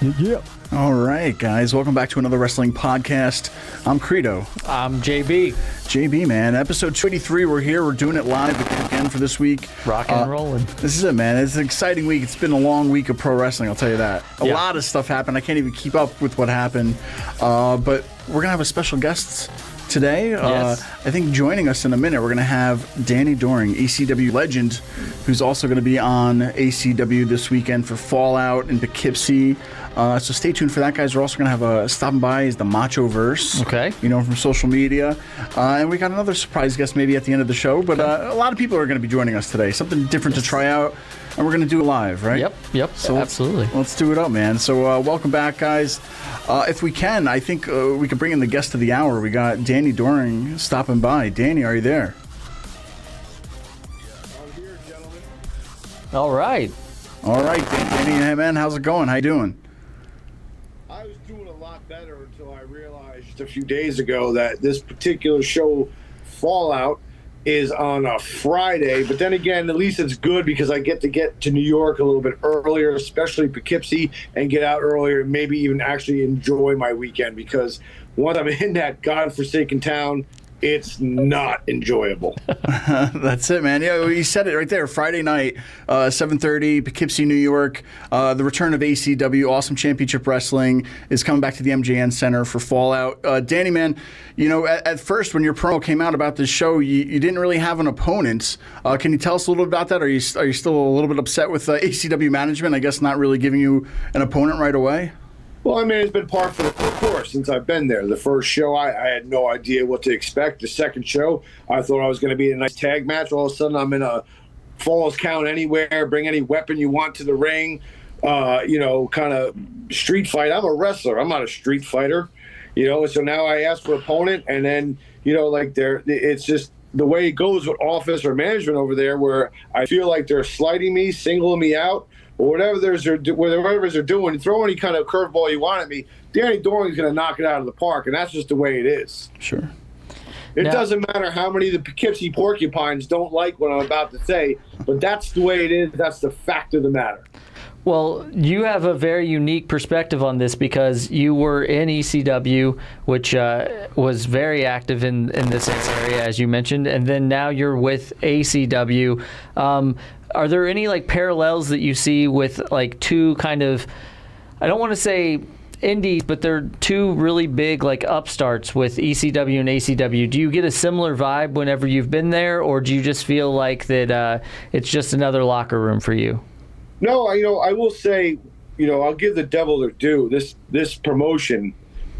Yeah. All right, guys. Welcome back to another wrestling podcast. I'm Credo. I'm JB. JB, man. Episode 283. We're here. We're doing it live again for this week. Rocking and rolling. This is it, man. It's an exciting week. It's been a long week of pro wrestling, I'll tell you that. A Yeah. lot of stuff happened. I can't even keep up with what happened. But we're going to have a special guest today. Yes. I think joining us in a minute, we're going to have Danny Doring, ACW legend, who's also going to be on ACW this weekend for Fallout in Poughkeepsie. So stay tuned for that, guys. We're also going to have stopping by is the Machoverse. Okay. You know, from social media. And we got another surprise guest maybe at the end of the show. But a lot of people are going to be joining us today. Something different to try out. And we're going to do it live, right? Yep. So absolutely. Let's do it up, man. So welcome back, guys. If we can, I think we could bring in the guest of the hour. We got Danny Doring stopping by. Danny, are you there? I'm here, gentlemen. All right. All right, Danny. Hey, man, how's it going? How you doing? I was doing a lot better until I realized just a few days ago that this particular show, Fallout, is on a Friday. But then again, at least it's good because I get to New York a little bit earlier, especially Poughkeepsie, and get out earlier and maybe even actually enjoy my weekend, because once I'm in that godforsaken town, it's not enjoyable. That's it, man. Yeah, you said it right there. Friday night, 7:30, Poughkeepsie, New York. The return of ACW, Awesome Championship Wrestling, is coming back to the MJN Center for Fallout. Danny, man, you know, at first when your promo came out about this show, you didn't really have an opponent. Can you tell us a little bit about that? Are you still a little bit upset with ACW management, I guess, not really giving you an opponent right away? Well, I mean, it's been par for the course since I've been there. The first show, I had no idea what to expect. The second show, I thought I was going to be in a nice tag match. All of a sudden, I'm in a Falls Count Anywhere, bring any weapon you want to the ring, kind of street fight. I'm a wrestler. I'm not a street fighter, So now I ask for an opponent, and then, it's just the way it goes with office or management over there, where I feel like they're slighting me, singling me out, or whatever they're doing. Throw any kind of curveball you want at me, Danny Doring's going to knock it out of the park, and that's just the way it is. Sure. It doesn't matter how many of the Poughkeepsie porcupines don't like what I'm about to say, but that's the way it is. That's the fact of the matter. Well, you have a very unique perspective on this because you were in ECW, which was very active in this area, as you mentioned, and then now you're with ACW. Are there any parallels that you see with two kind of, I don't want to say indies, but they're two really big upstarts with ECW and ACW? Do you get a similar vibe whenever you've been there, or do you just feel like that it's just another locker room for you? No, I will say, I'll give the devil their due. This promotion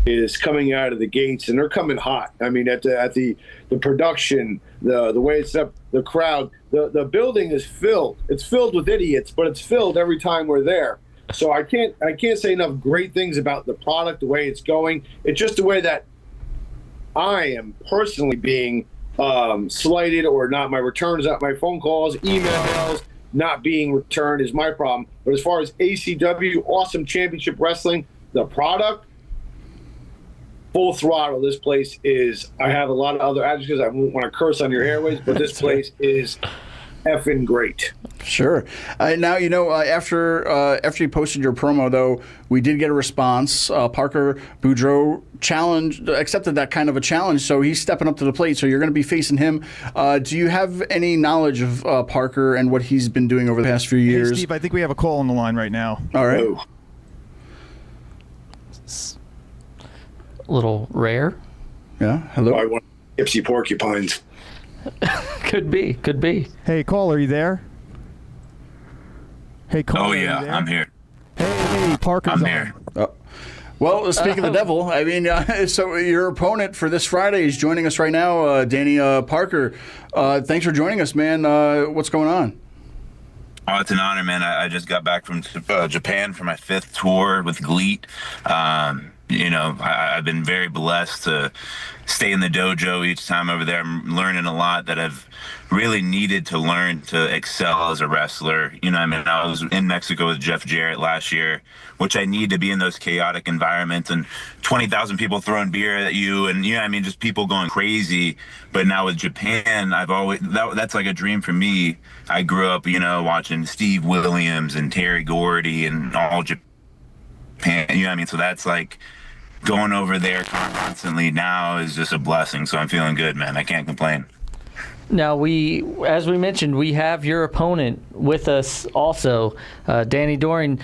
is coming out of the gates, and they're coming hot. I mean, at the production, the way it's up, the crowd, the building is filled. It's filled with idiots, but it's filled every time we're there. So I can't say enough great things about the product, the way it's going. It's just the way that I am personally being slighted, or not. My returns, not my phone calls, emails not being returned is my problem. But as far as ACW, Awesome Championship Wrestling, the product, full throttle. This place is, I have a lot of other adjectives. I won't want to curse on your airways, but this place is effing great. Sure. Now, after you posted your promo, though, we did get a response. Parker Boudreaux accepted that kind of a challenge, so he's stepping up to the plate. So you're going to be facing him. Do you have any knowledge of Parker and what he's been doing over the past few years? Hey, Steve, I think we have a call on the line right now. All right. Oh. A little rare. Yeah. Hello. I want Poughkeepsie porcupines. Could be. Hey, call, are you there? Hey, call. Oh yeah, I'm here. Hey, Parker's I'm on. here. Well, speaking of the devil, I mean, so your opponent for this Friday is joining us right now, Danny Parker. Thanks for joining us, man. What's going on? Oh, it's an honor, man. I just got back from Japan for my 5th tour with GLEAT. I've been very blessed to stay in the dojo each time over there. I'm learning a lot that I've really needed to learn to excel as a wrestler. I was in Mexico with Jeff Jarrett last year, which I need to be in those chaotic environments and 20,000 people throwing beer at you and, just people going crazy. But now with Japan, that's like a dream for me. I grew up, watching Steve Williams and Terry Gordy and all Japan Japan. You know what I mean? So that's like going over there constantly now is just a blessing. So I'm feeling good, man. I can't complain. Now, as we mentioned, we have your opponent with us also, Danny Doring.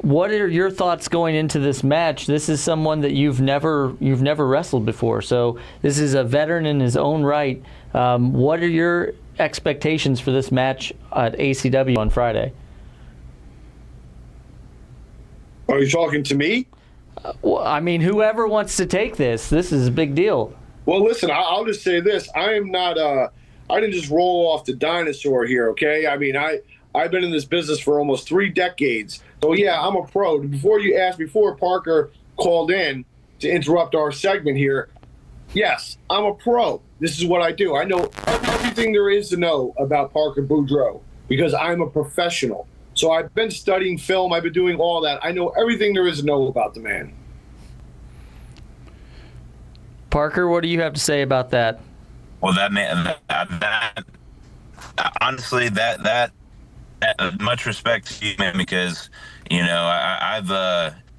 What are your thoughts going into this match? This is someone that you've never wrestled before, so this is a veteran in his own right. What are your expectations for this match at ACW on Friday? Are you talking to me? Well, I mean, whoever wants to take this is a big deal. Well, listen, I'll just say this. I am not I didn't just roll off the dinosaur here, okay? I mean, I've been in this business for almost 3 decades. So, yeah, I'm a pro. Before Parker called in to interrupt our segment here, yes, I'm a pro. This is what I do. I know everything there is to know about Parker Boudreaux because I'm a professional. So I've been studying film. I've been doing all that. I know everything there is to know about the man. Parker, what do you have to say about that? Well, that man, that honestly, that much respect to you, man, because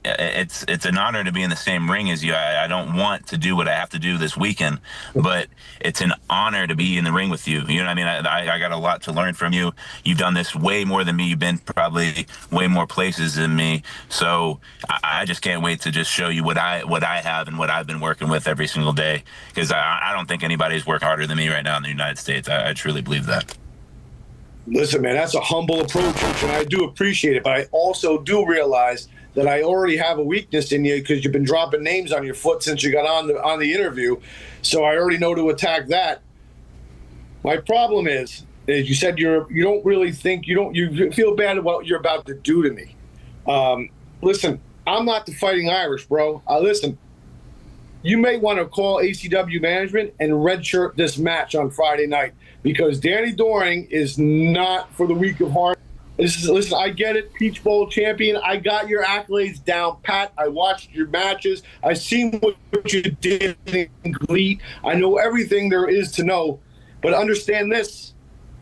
it's an honor to be in the same ring as you. I don't want to do what I have to do this weekend, but it's an honor to be in the ring with you. You know what I mean? I got a lot to learn from you. You've done this way more than me. You've been probably way more places than me. So I just can't wait to just show you what I have and what I've been working with every single day, because I don't think anybody's worked harder than me right now in the United States. I truly believe that. Listen, man, that's a humble approach, and I do appreciate it, but I also do realize that I already have a weakness in you because you've been dropping names on your foot since you got on the interview. So I already know to attack that. My problem is you said you don't really think you feel bad about what you're about to do to me. Listen, I'm not the Fighting Irish, bro. Listen, you may want to call ACW management and redshirt this match on Friday night because Danny Doring is not for the weak of heart. Listen, I get it, Peach Bowl champion. I got your accolades down pat. I watched your matches. I seen what you did in GLEAT. I know everything there is to know. But understand this.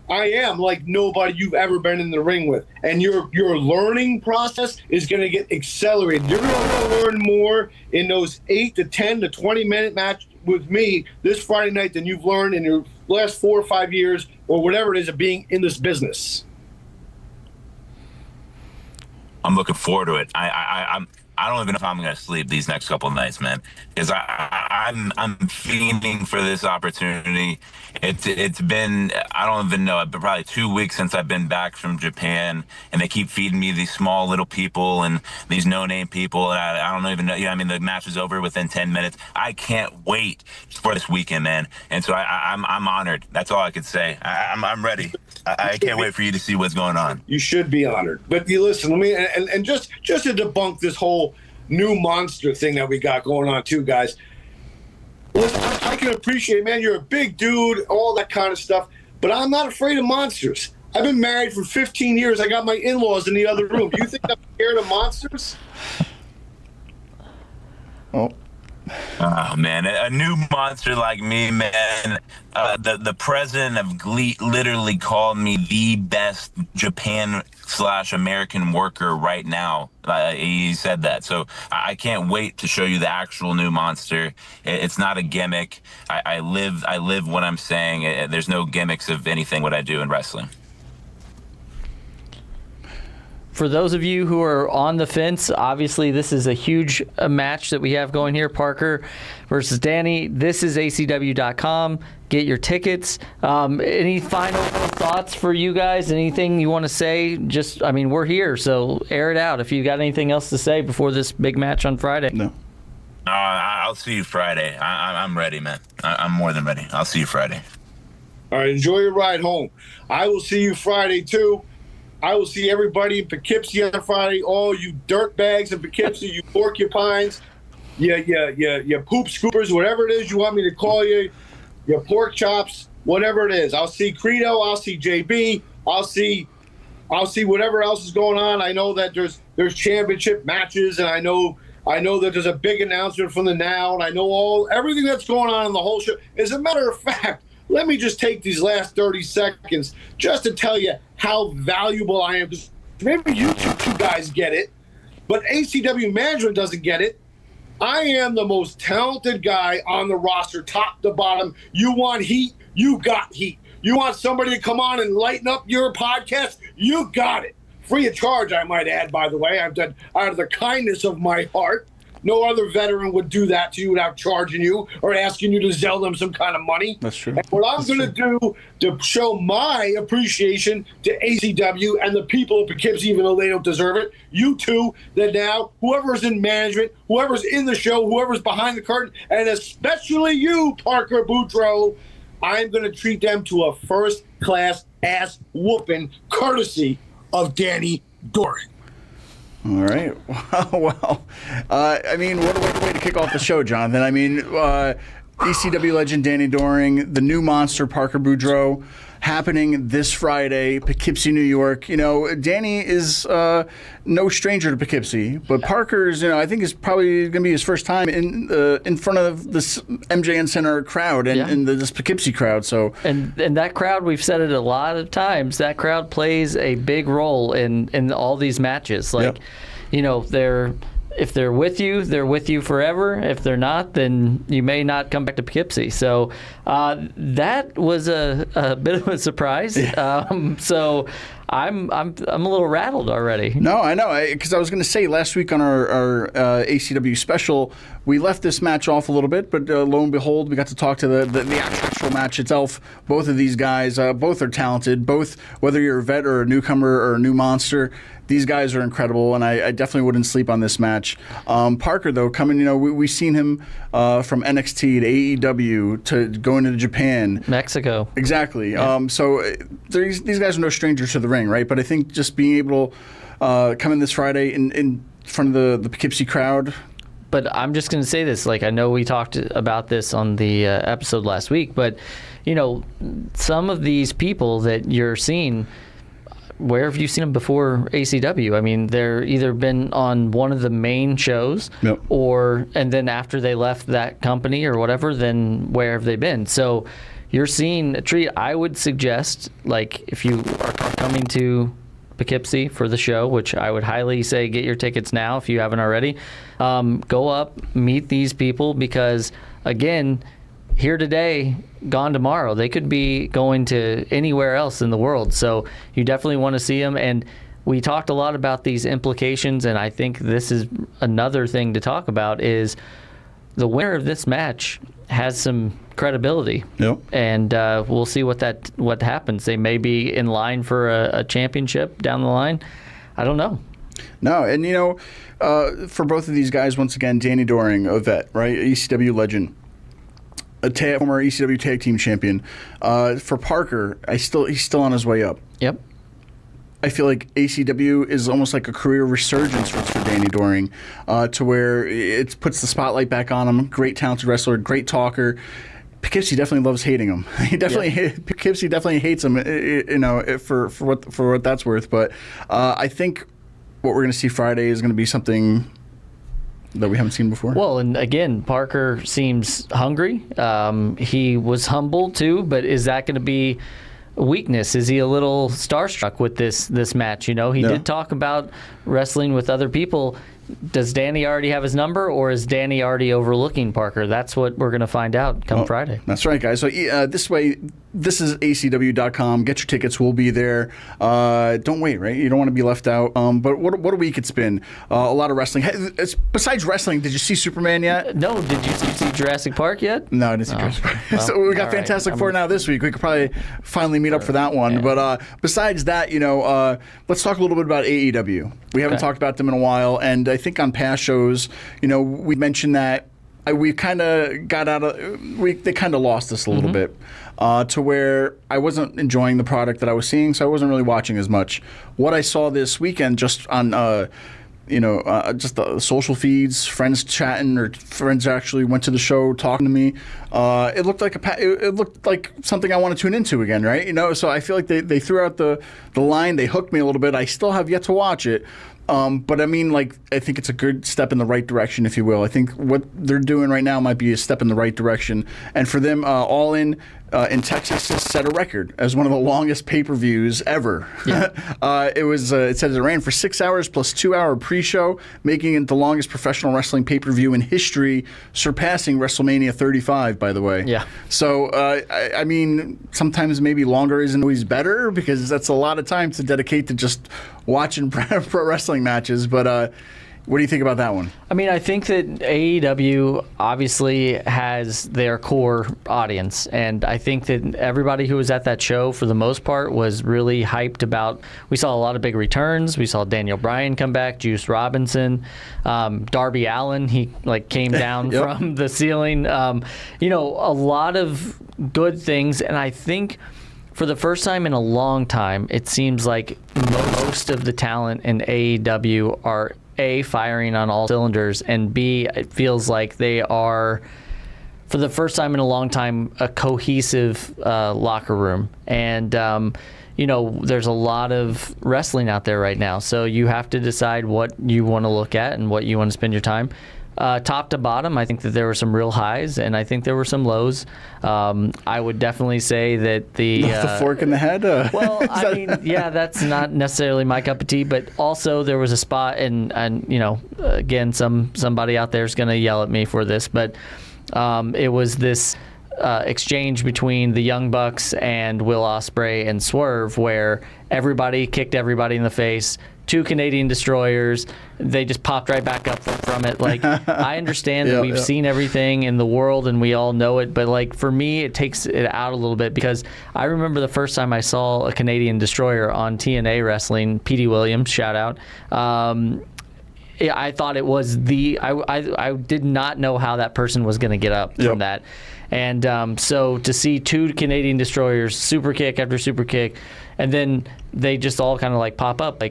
I am like nobody you've ever been in the ring with. And your learning process is going to get accelerated. You're going to learn more in those 8 to 10 to 20-minute match with me this Friday night than you've learned in your last 4 or 5 years or whatever it is of being in this business. I'm looking forward to it. I don't even know if I'm gonna sleep these next couple of nights, man, because I'm fiending for this opportunity. It's been, I don't even know, probably 2 weeks since I've been back from Japan, and they keep feeding me these small little people and these no-name people, and I don't even know. You know, I mean, the match is over within 10 minutes. I can't wait for this weekend, man, and so I'm honored. That's all I could say. I'm ready. I can't wait for you to see what's going on. You should be honored. But you listen, let me and just to debunk this whole new monster thing that we got going on too, guys. Listen, I can appreciate, man, you're a big dude, all that kind of stuff, but I'm not afraid of monsters. I've been married for 15 years. I got my in-laws in the other room. Do you think I'm scared of monsters? Oh man, a new monster like me, man. The president of GLEAT literally called me the best Japan/American worker right now. He said that, so I can't wait to show you the actual new monster. It's not a gimmick. I live what I'm saying. There's no gimmicks of anything what I do in wrestling. For those of you who are on the fence, obviously this is a huge match that we have going here, Parker versus Danny. This is ACW.com. Get your tickets. Any final thoughts for you guys? Anything you want to say? Just, I mean, we're here, so air it out. If you got anything else to say before this big match on Friday. No. I'll see you Friday. I'm ready, man. I'm more than ready. I'll see you Friday. All right, enjoy your ride home. I will see you Friday, too. I will see everybody in Poughkeepsie on Friday. All you dirt bags in Poughkeepsie, you porcupines, you poop scoopers, whatever it is you want me to call you, your pork chops, whatever it is. I'll see Credo. I'll see JB. I'll see whatever else is going on. I know that there's championship matches, and I know that there's a big announcement from the Now, and I know everything that's going on in the whole show. As a matter of fact, let me just take these last 30 seconds just to tell you how valuable I am. Maybe you two guys get it. but ACW management doesn't get it. I am the most talented guy on the roster, top to bottom. You want heat? You got heat. You want somebody to come on and lighten up your podcast? You got it. Free of charge, I might add, by the way. I've done out of the kindness of my heart. No other veteran would do that to you without charging you or asking you to sell them some kind of money. That's true. And what I'm going to do to show my appreciation to ACW and the people of Poughkeepsie, even though they don't deserve it, you two, that now whoever's in management, whoever's in the show, whoever's behind the curtain, and especially you, Parker Boudreaux, I'm going to treat them to a first-class ass whooping courtesy of Danny Doring. All right. Well, I mean, what a way to kick off the show, Jonathan. I mean, ECW legend Danny Doring, the new monster Parker Boudreaux, happening this Friday, Poughkeepsie, New York. You know, Danny is no stranger to Poughkeepsie, but Parker's, I think is probably going to be his first time in front of this MJN Center crowd and this Poughkeepsie crowd. So and that crowd, we've said it a lot of times, that crowd plays a big role in all these matches. Like, if they're with you forever. If they're not, then you may not come back to Poughkeepsie. So that was a bit of a surprise. So I'm a little rattled already. No, I know, because I was going to say last week on our ACW special, we left this match off a little bit, but lo and behold, we got to talk to the actual match itself. Both of these guys, both are talented. Both, whether you're a vet or a newcomer or a new monster, these guys are incredible, and I definitely wouldn't sleep on this match. Parker, though, coming, we've seen him from NXT to AEW to going into Japan. Mexico. Exactly. Yeah. So these guys are no strangers to the ring, right? But I think just being able to come in this Friday in front of the Poughkeepsie crowd. But I'm just going to say this, like, I know we talked about this on the episode last week, but, some of these people that you're seeing, where have you seen them before ACW? I mean, they're either been on one of the main shows, and then after they left that company or whatever, then where have they been? So you're seeing a treat. I would suggest, like, if you are coming to Poughkeepsie for the show, which I would highly say get your tickets now if you haven't already, go up, meet these people, because, again, here today, gone tomorrow. They could be going to anywhere else in the world. So you definitely want to see them. And we talked a lot about these implications, and I think this is another thing to talk about, is the winner of this match has some credibility. Yep. And we'll see what happens. They may be in line for a championship down the line. I don't know. No, and for both of these guys, once again, Danny Doring, a vet, right? ECW legend. A former ECW tag team champion. For Parker, he's still on his way up. Yep. I feel like ACW is almost like a career resurgence for Danny Doring, to where it puts the spotlight back on him. Great talented wrestler, great talker. Poughkeepsie definitely loves hating him. Poughkeepsie definitely hates him, for what that's worth. But I think what we're going to see Friday is going to be something that we haven't seen before. Well, and again, Parker seems hungry. He was humble too, but is that going to be a weakness? Is he a little starstruck with this match? He did talk about wrestling with other people. Does Danny already have his number, or is Danny already overlooking Parker? That's what we're going to find out come Friday. That's right, guys. So this is ACW.com. Get your tickets. We'll be there. Don't wait, right? You don't want to be left out. But what a week it's been. A lot of wrestling. Besides wrestling, did you see Superman yet? No. Did you see Jurassic Park yet? No, I didn't see Jurassic Park. Well, so we got Fantastic Four now this week. We could probably finally meet up for that one. Yeah. But besides that, let's talk a little bit about AEW. We haven't talked about them in a while, and I think on past shows, we mentioned that we kind of got out of. They kind of lost us a little bit, to where I wasn't enjoying the product that I was seeing, so I wasn't really watching as much. What I saw this weekend, just on just the social feeds, friends chatting, or friends actually went to the show talking to me. It looked like something I want to tune into again, right? So I feel like they threw out the line, they hooked me a little bit. I still have yet to watch it. But I mean, like, I think it's a good step in the right direction, if you will. I think what they're doing right now might be a step in the right direction. And for them, All In Texas has set a record as one of the longest pay-per-views ever. Yeah. It says it ran for 6 hours plus 2-hour pre-show, making it the longest professional wrestling pay-per-view in history, surpassing WrestleMania 35, by the way. Yeah. So, I mean, sometimes maybe longer isn't always better because that's a lot of time to dedicate to just watching pro wrestling matches. But what do you think about that one? I mean, I think that AEW obviously has their core audience, and I think that everybody who was at that show, for the most part, was really hyped about. We saw a lot of big returns. We saw Daniel Bryan come back, Juice Robinson, Darby Allin. He came down Yep. from the ceiling. A lot of good things, and I think for the first time in a long time, it seems like most of the talent in AEW are A, firing on all cylinders, and B, it feels like they are, for the first time in a long time, a cohesive locker room. And, there's a lot of wrestling out there right now, so you have to decide what you want to look at and what you want to spend your time. Top to bottom, I think that there were some real highs, and I think there were some lows. I would definitely say that the fork in the head? Well, I mean, yeah, that's not necessarily my cup of tea, but also there was a spot, and again, somebody out there is going to yell at me for this, but it was this exchange between the Young Bucks and Will Ospreay and Swerve, where everybody kicked everybody in the face. 2 Canadian destroyers, they just popped right back up from it. Like, I understand that we've seen everything in the world and we all know it, but for me, it takes it out a little bit, because I remember the first time I saw a Canadian destroyer on TNA Wrestling, Petey Williams, shout out. I thought it was I did not know how that person was going to get up from that. And so to see 2 Canadian destroyers, super kick after super kick, and then they just all kind of pop up,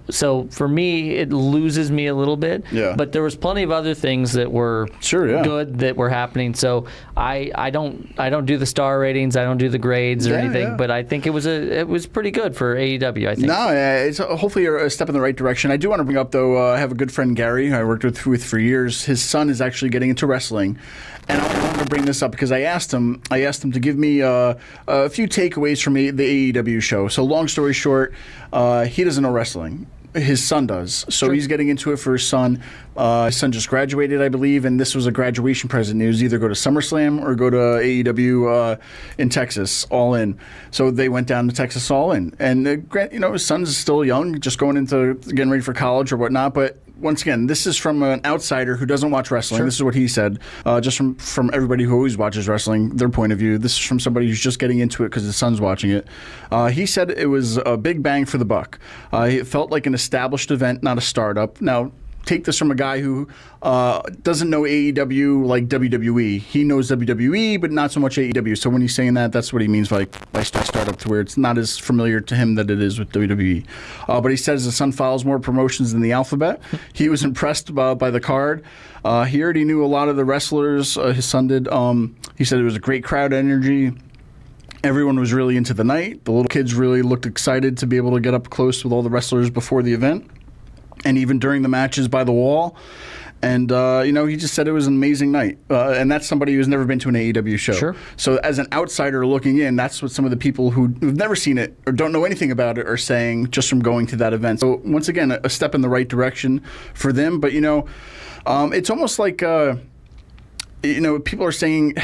so for me, it loses me a little bit. Yeah. But there was plenty of other things that were good that were happening. So I don't do the star ratings, I don't do the grades or anything, but I think it was pretty good for AEW. I think. No, it's hopefully a step in the right direction. I do want to bring up though. I have a good friend Gary, I worked with for years. His son is actually getting into wrestling. And I wanted to bring this up because I asked him to give me a few takeaways from the AEW show. So long story short, he doesn't know wrestling. His son does. So he's getting into it for his son. His son just graduated, I believe, and this was a graduation present. It was either go to SummerSlam or go to AEW in Texas, All In. So they went down to Texas All In. And, his son's still young, just getting ready for college or whatnot, but once again, this is from an outsider who doesn't watch wrestling. This is what he said, just from everybody who always watches wrestling, their point of view. This is from somebody who's just getting into it because his son's watching it. He said it was a big bang for the buck. It felt like an established event, not a startup. Now, take this from a guy who doesn't know AEW like WWE. He knows WWE, but not so much AEW. So when he's saying that, that's what he means by startup, to where it's not as familiar to him that it is with WWE. But he says his son follows more promotions than the alphabet. He was impressed by the card. He already knew a lot of the wrestlers. His son did. He said it was a great crowd energy. Everyone was really into the night. The little kids really looked excited to be able to get up close with all the wrestlers before the event, and even during the matches by the wall. And, he just said it was an amazing night. And that's somebody who's never been to an AEW show. Sure. So as an outsider looking in, that's what some of the people who've never seen it or don't know anything about it are saying just from going to that event. So once again, a step in the right direction for them. But, it's almost like, people are saying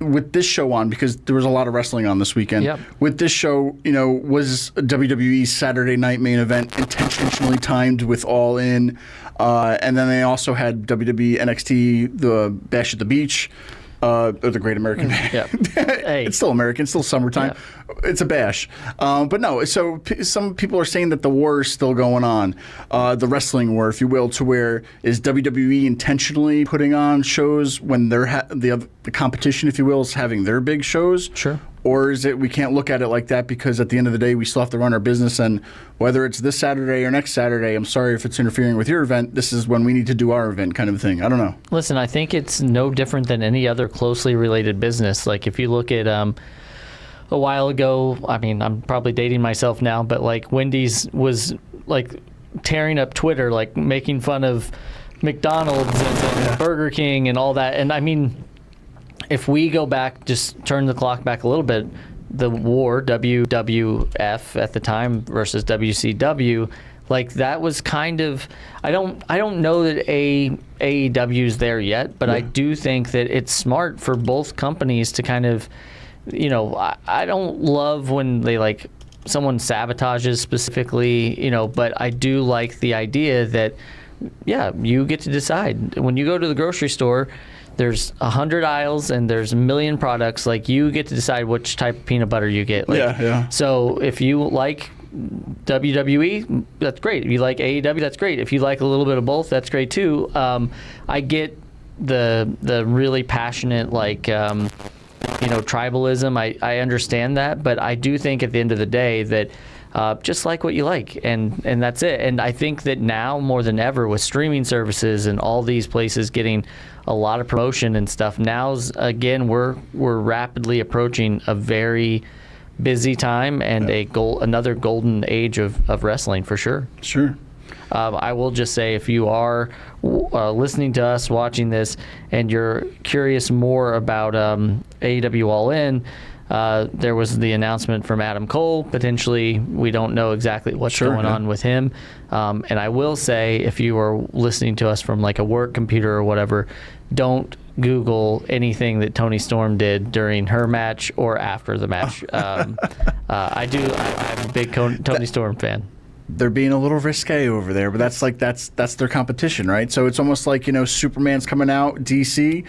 with this show on, because there was a lot of wrestling on this weekend. Yep. With this show, was WWE's Saturday night main event intentionally timed with All In, and then they also had WWE NXT, the Bash at the Beach, or the Great American Bash. Yeah. Hey. It's still American, it's still summertime. Yeah. It's a bash. But no, so some people are saying that the war is still going on, the wrestling war, if you will, to where is WWE intentionally putting on shows when they're the competition, if you will, is having their big shows? Sure. Or is it we can't look at it like that because at the end of the day we still have to run our business, and whether it's this Saturday or next Saturday, I'm sorry if it's interfering with your event, this is when we need to do our event kind of thing. I don't know. Listen, I think it's no different than any other closely related business. Like if you look at a while ago, I mean, I'm probably dating myself now, but like Wendy's was like tearing up Twitter, like making fun of McDonald's and Burger King and all that. And I mean, if we go back, just turn the clock back a little bit, the war, WWF at the time versus WCW, like that was kind of, I don't know that AEW's there yet, but I do think that it's smart for both companies to kind of, you know, I don't love when they like someone sabotages specifically, you know, but I do like the idea that, yeah, you get to decide. When you go to the grocery store, there's 100 aisles and there's a million products. Like, you get to decide which type of peanut butter you get. Like, yeah. So if you like WWE, that's great. If you like AEW, that's great. If you like a little bit of both, that's great too. I get the really passionate, like, you know, tribalism. I understand that, but I do think at the end of the day that just like what you like, and that's it. And I think that now more than ever, with streaming services and all these places getting a lot of promotion and stuff, now's again we're rapidly approaching a very busy time and another golden age of wrestling for sure. Sure. I will just say, if you are listening to us, watching this, and you're curious more about AEW All In, there was the announcement from Adam Cole. Potentially, we don't know exactly what's going on with him. And I will say, if you are listening to us from like a work computer or whatever, don't Google anything that Toni Storm did during her match or after the match. I'm a big Toni Storm fan. They're being a little risque over there, but that's their competition, right? So it's almost like, you know, Superman's coming out, DC,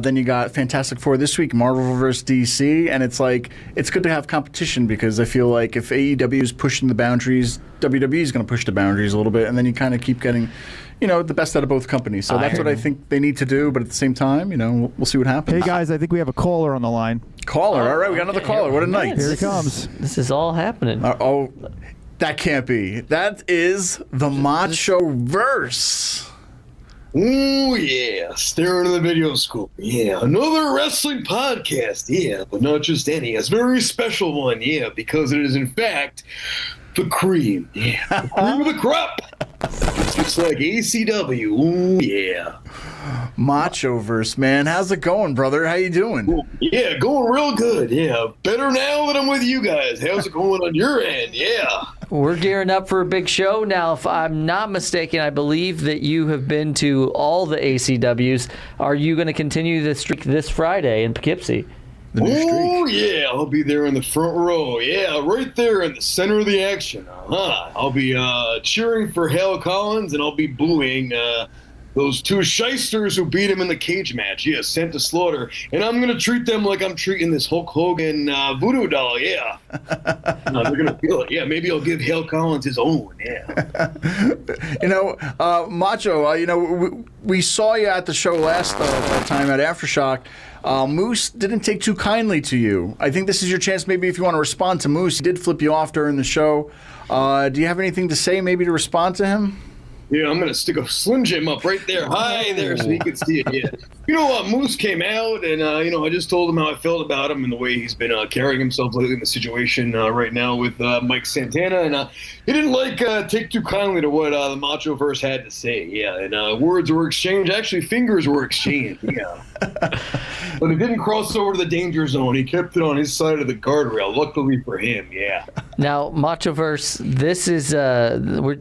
then you got Fantastic Four this week, Marvel versus DC, and it's like, it's good to have competition, because I feel like if AEW is pushing the boundaries, WWE is going to push the boundaries a little bit, and then you kind of keep getting, you know, the best out of both companies. So that's what I think they need to do, but at the same time, you know, we'll see what happens. Hey guys, I think we have a caller on the line. Caller, all right, we got another caller. What a night. Here he comes. This is all happening. That can't be. That is the Machoverse. Oh, yeah. Staring at the video school. Yeah. Another wrestling podcast. Yeah. But not just any. It's a very special one. Yeah. Because it is, in fact, the cream. Yeah. The cream of the crop. It's like ACW. Oh, yeah. Machoverse, man. How's it going, brother? How you doing? Oh, yeah. Going real good. Yeah. Better now that I'm with you guys. How's it going on your end? Yeah. We're gearing up for a big show now. If I'm not mistaken, I believe that you have been to all the ACWs. Are you going to continue the streak this Friday in Poughkeepsie? Oh, yeah. I'll be there in the front row. Yeah, right there in the center of the action. I'll be cheering for Hale Collins, and I'll be booing those two shysters who beat him in the cage match. Yeah, sent to slaughter. And I'm going to treat them like I'm treating this Hulk Hogan voodoo doll. Yeah. They're going to feel it. Yeah, maybe I'll give Hale Collins his own. Yeah. You know, Macho, you know, we saw you at the show last time at Aftershock. Moose didn't take too kindly to you. I think this is your chance, maybe, if you want to respond to Moose. He did flip you off during the show. Do you have anything to say, maybe, to respond to him? Yeah, I'm going to stick a Slim Jim up right there. Hi there, so you can see it. Yeah. You know what? Moose came out, and, you know, I just told him how I felt about him and the way he's been carrying himself lately in the situation right now with Mike Santana. And he didn't, take too kindly to what the Machoverse had to say. Yeah, and words were exchanged. Actually, fingers were exchanged. Yeah. But he didn't cross over to the danger zone. He kept it on his side of the guardrail, luckily for him. Yeah. Now, Machoverse, this is,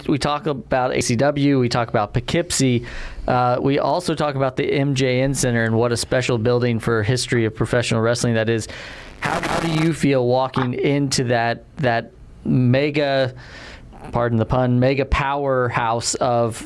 we talk about ACW, we talk about Poughkeepsie. We also talk about the MJN Center and what a special building for history of professional wrestling that is. How do you feel walking into that mega, pardon the pun, mega powerhouse of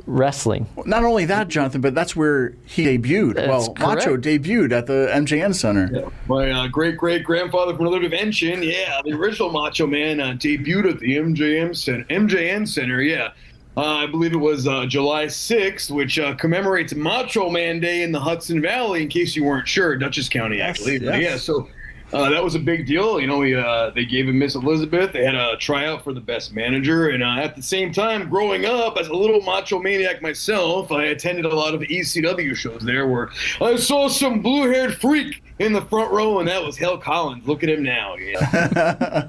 wrestling? Not only that, Jonathan, but that's where he debuted. Macho debuted at the MJN Center. Yeah. My great-great-grandfather from another dimension, yeah, the original Macho Man debuted at the MJN Center, yeah. I believe it was July 6th, which commemorates Macho Man Day in the Hudson Valley, in case you weren't sure, Dutchess County, I believe. Yes. Yeah, so that was a big deal. You know, they gave him Miss Elizabeth. They had a tryout for the best manager. And at the same time, growing up as a little macho maniac myself, I attended a lot of ECW shows there where I saw some blue-haired freak in the front row, and that was Hale Collins. Look at him now. Yeah.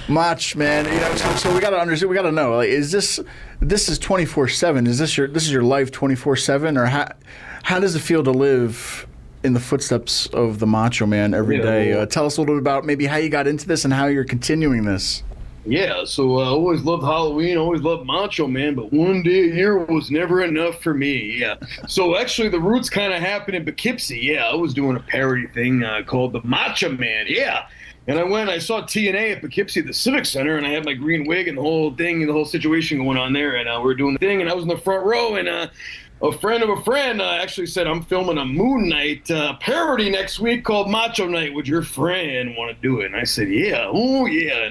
Much, man. So we gotta understand. We gotta know. Like, is this is 24/7? Is this your life 24/7, or how does it feel to live in the footsteps of the Macho Man every day? Tell us a little bit about maybe how you got into this and how you're continuing this. Yeah, so I always loved Halloween, always loved Macho Man, but one day a year was never enough for me. Yeah. So actually, the roots kind of happened in Poughkeepsie. Yeah, I was doing a parody thing called the Macho Man. Yeah. And I saw TNA at Poughkeepsie at the Civic Center, and I had my green wig and the whole thing and the whole situation going on there. And we were doing the thing, and I was in the front row, and a friend of a friend actually said, I'm filming a Moon Knight parody next week called Macho Night. Would your friend want to do it? And I said, yeah. Oh, yeah.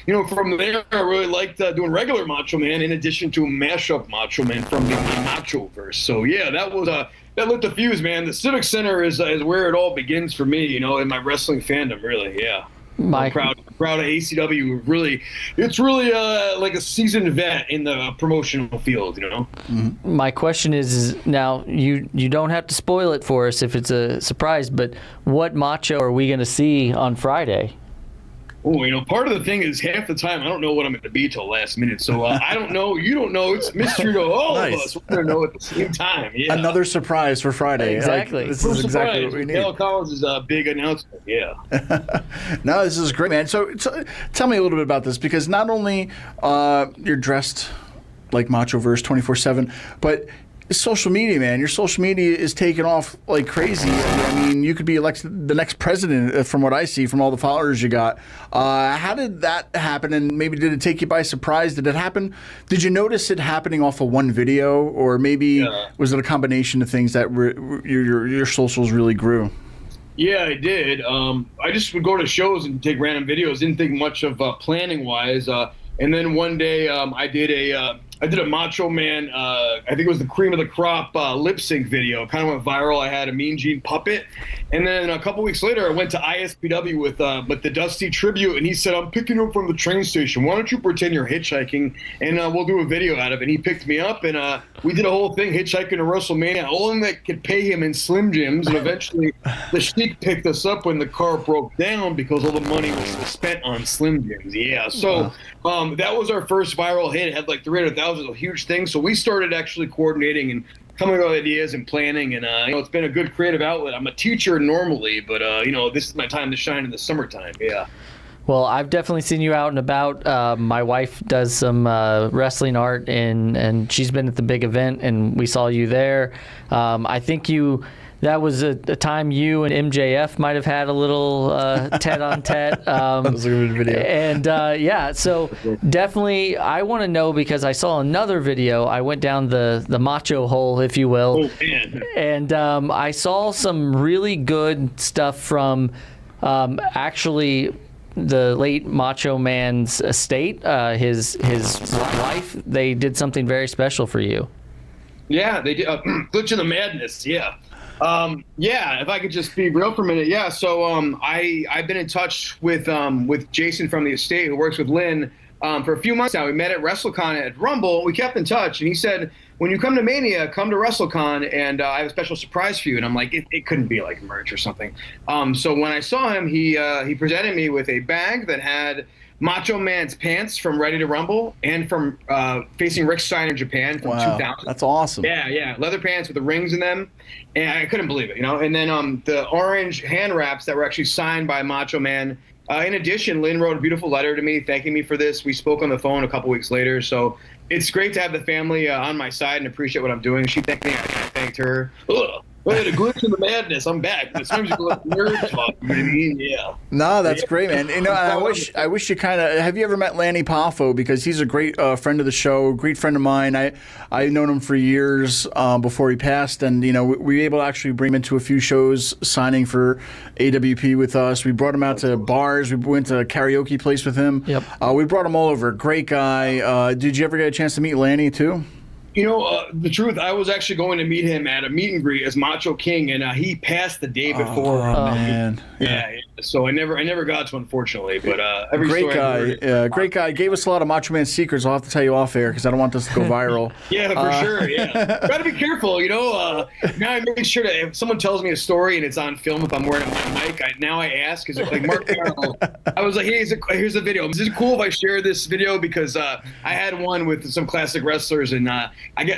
And, from there, I really liked doing regular Macho Man in addition to a mashup Macho Man from the Machoverse. So, yeah, that was that lit the fuse, man. The Civic Center is where it all begins for me, in my wrestling fandom, really, yeah. I'm proud of ACW. Really, it's really like a seasoned vet in the promotional field. My question is now you don't have to spoil it for us if it's a surprise, but what Macho are we going to see on Friday? Oh, part of the thing is half the time I don't know what I'm going to be till last minute. So I don't know. You don't know. It's mystery to all of us. We're going to know at the same time. Yeah. Another surprise for Friday. Exactly. This is exactly what we need. Dale Collins is a big announcement. Yeah. No, this is great, man. So tell me a little bit about this, because not only you're dressed like Machoverse 24/7, but social media, man. Your social media is taking off like crazy. I mean, you could be elected the next president from what I see from all the followers you got. How did that happen? And maybe did it take you by surprise? Did it happen? Did you notice it happening off of one video, or maybe was it a combination of things that your socials really grew? Yeah, I did. I just would go to shows and take random videos. Didn't think much of planning wise. And then one day I did a Macho Man, I think it was the cream of the crop lip sync video. Kind of went viral. I had a Mean Gene puppet. And then a couple weeks later, I went to ISPW with the Dusty tribute, and he said, I'm picking you up from the train station. Why don't you pretend you're hitchhiking, and we'll do a video out of it. And he picked me up, and we did a whole thing, hitchhiking to WrestleMania. Only that could pay him in Slim Jims. And eventually, the Sheik picked us up when the car broke down because all the money was spent on Slim Jims. Yeah, so that was our first viral hit. It had like 300,000, a huge thing. So we started actually coordinating and coming up with ideas and planning, and it's been a good creative outlet. I'm a teacher normally, but this is my time to shine in the summertime. Yeah. Well, I've definitely seen you out and about. My wife does some wrestling art, and she's been at the big event, and we saw you there. I think that was a time you and MJF might have had a little tete-on-tete. That was a good video. And so definitely I want to know, because I saw another video. I went down the macho hole, if you will. Oh, man. And I saw some really good stuff from actually the late Macho Man's estate, his wife. They did something very special for you. Yeah, they did. Glitch in the Madness, yeah. If I could just be real for a minute. Yeah, so I've been in touch with Jason from the estate, who works with Lynn, for a few months now. We met at WrestleCon at Rumble. We kept in touch, and he said, when you come to Mania, come to WrestleCon, and I have a special surprise for you. And I'm like, it couldn't be like merch or something. So when I saw him, he presented me with a bag that had Macho Man's pants from Ready to Rumble and from facing Rick Steiner in Japan from 2000. That's awesome. Yeah. Leather pants with the rings in them. And I couldn't believe it, And then the orange hand wraps that were actually signed by Macho Man. In addition, Lynn wrote a beautiful letter to me thanking me for this. We spoke on the phone a couple weeks later. So it's great to have the family on my side and appreciate what I'm doing. She thanked me. I thanked her. Ugh. I had a glitch in the madness. I'm back. As soon as you go like nerd talk, yeah. No, that's great, man. And I wish you kind of. Have you ever met Lanny Poffo? Because he's a great friend of the show, great friend of mine. I've known him for years before he passed, and we were able to actually bring him into a few shows, signing for AWP with us. We brought him out to bars. We went to a karaoke place with him. Yep. We brought him all over. Great guy. Did you ever get a chance to meet Lanny too? The truth, I was actually going to meet him at a meet and greet as Macho King, and he passed the day before. Oh, man. Yeah. So I never got to, unfortunately. But every Great story I've guy. heard- Yeah, great guy. Gave us a lot of Macho Man secrets. I'll have to tell you off air because I don't want this to go viral. Yeah, for sure. Yeah, gotta be careful. Now I make sure that if someone tells me a story and it's on film, if I'm wearing a mic, now I ask, is it like Mark Carroll? I was like, hey, here's a video. Is it cool if I share this video? Because I had one with some classic wrestlers, and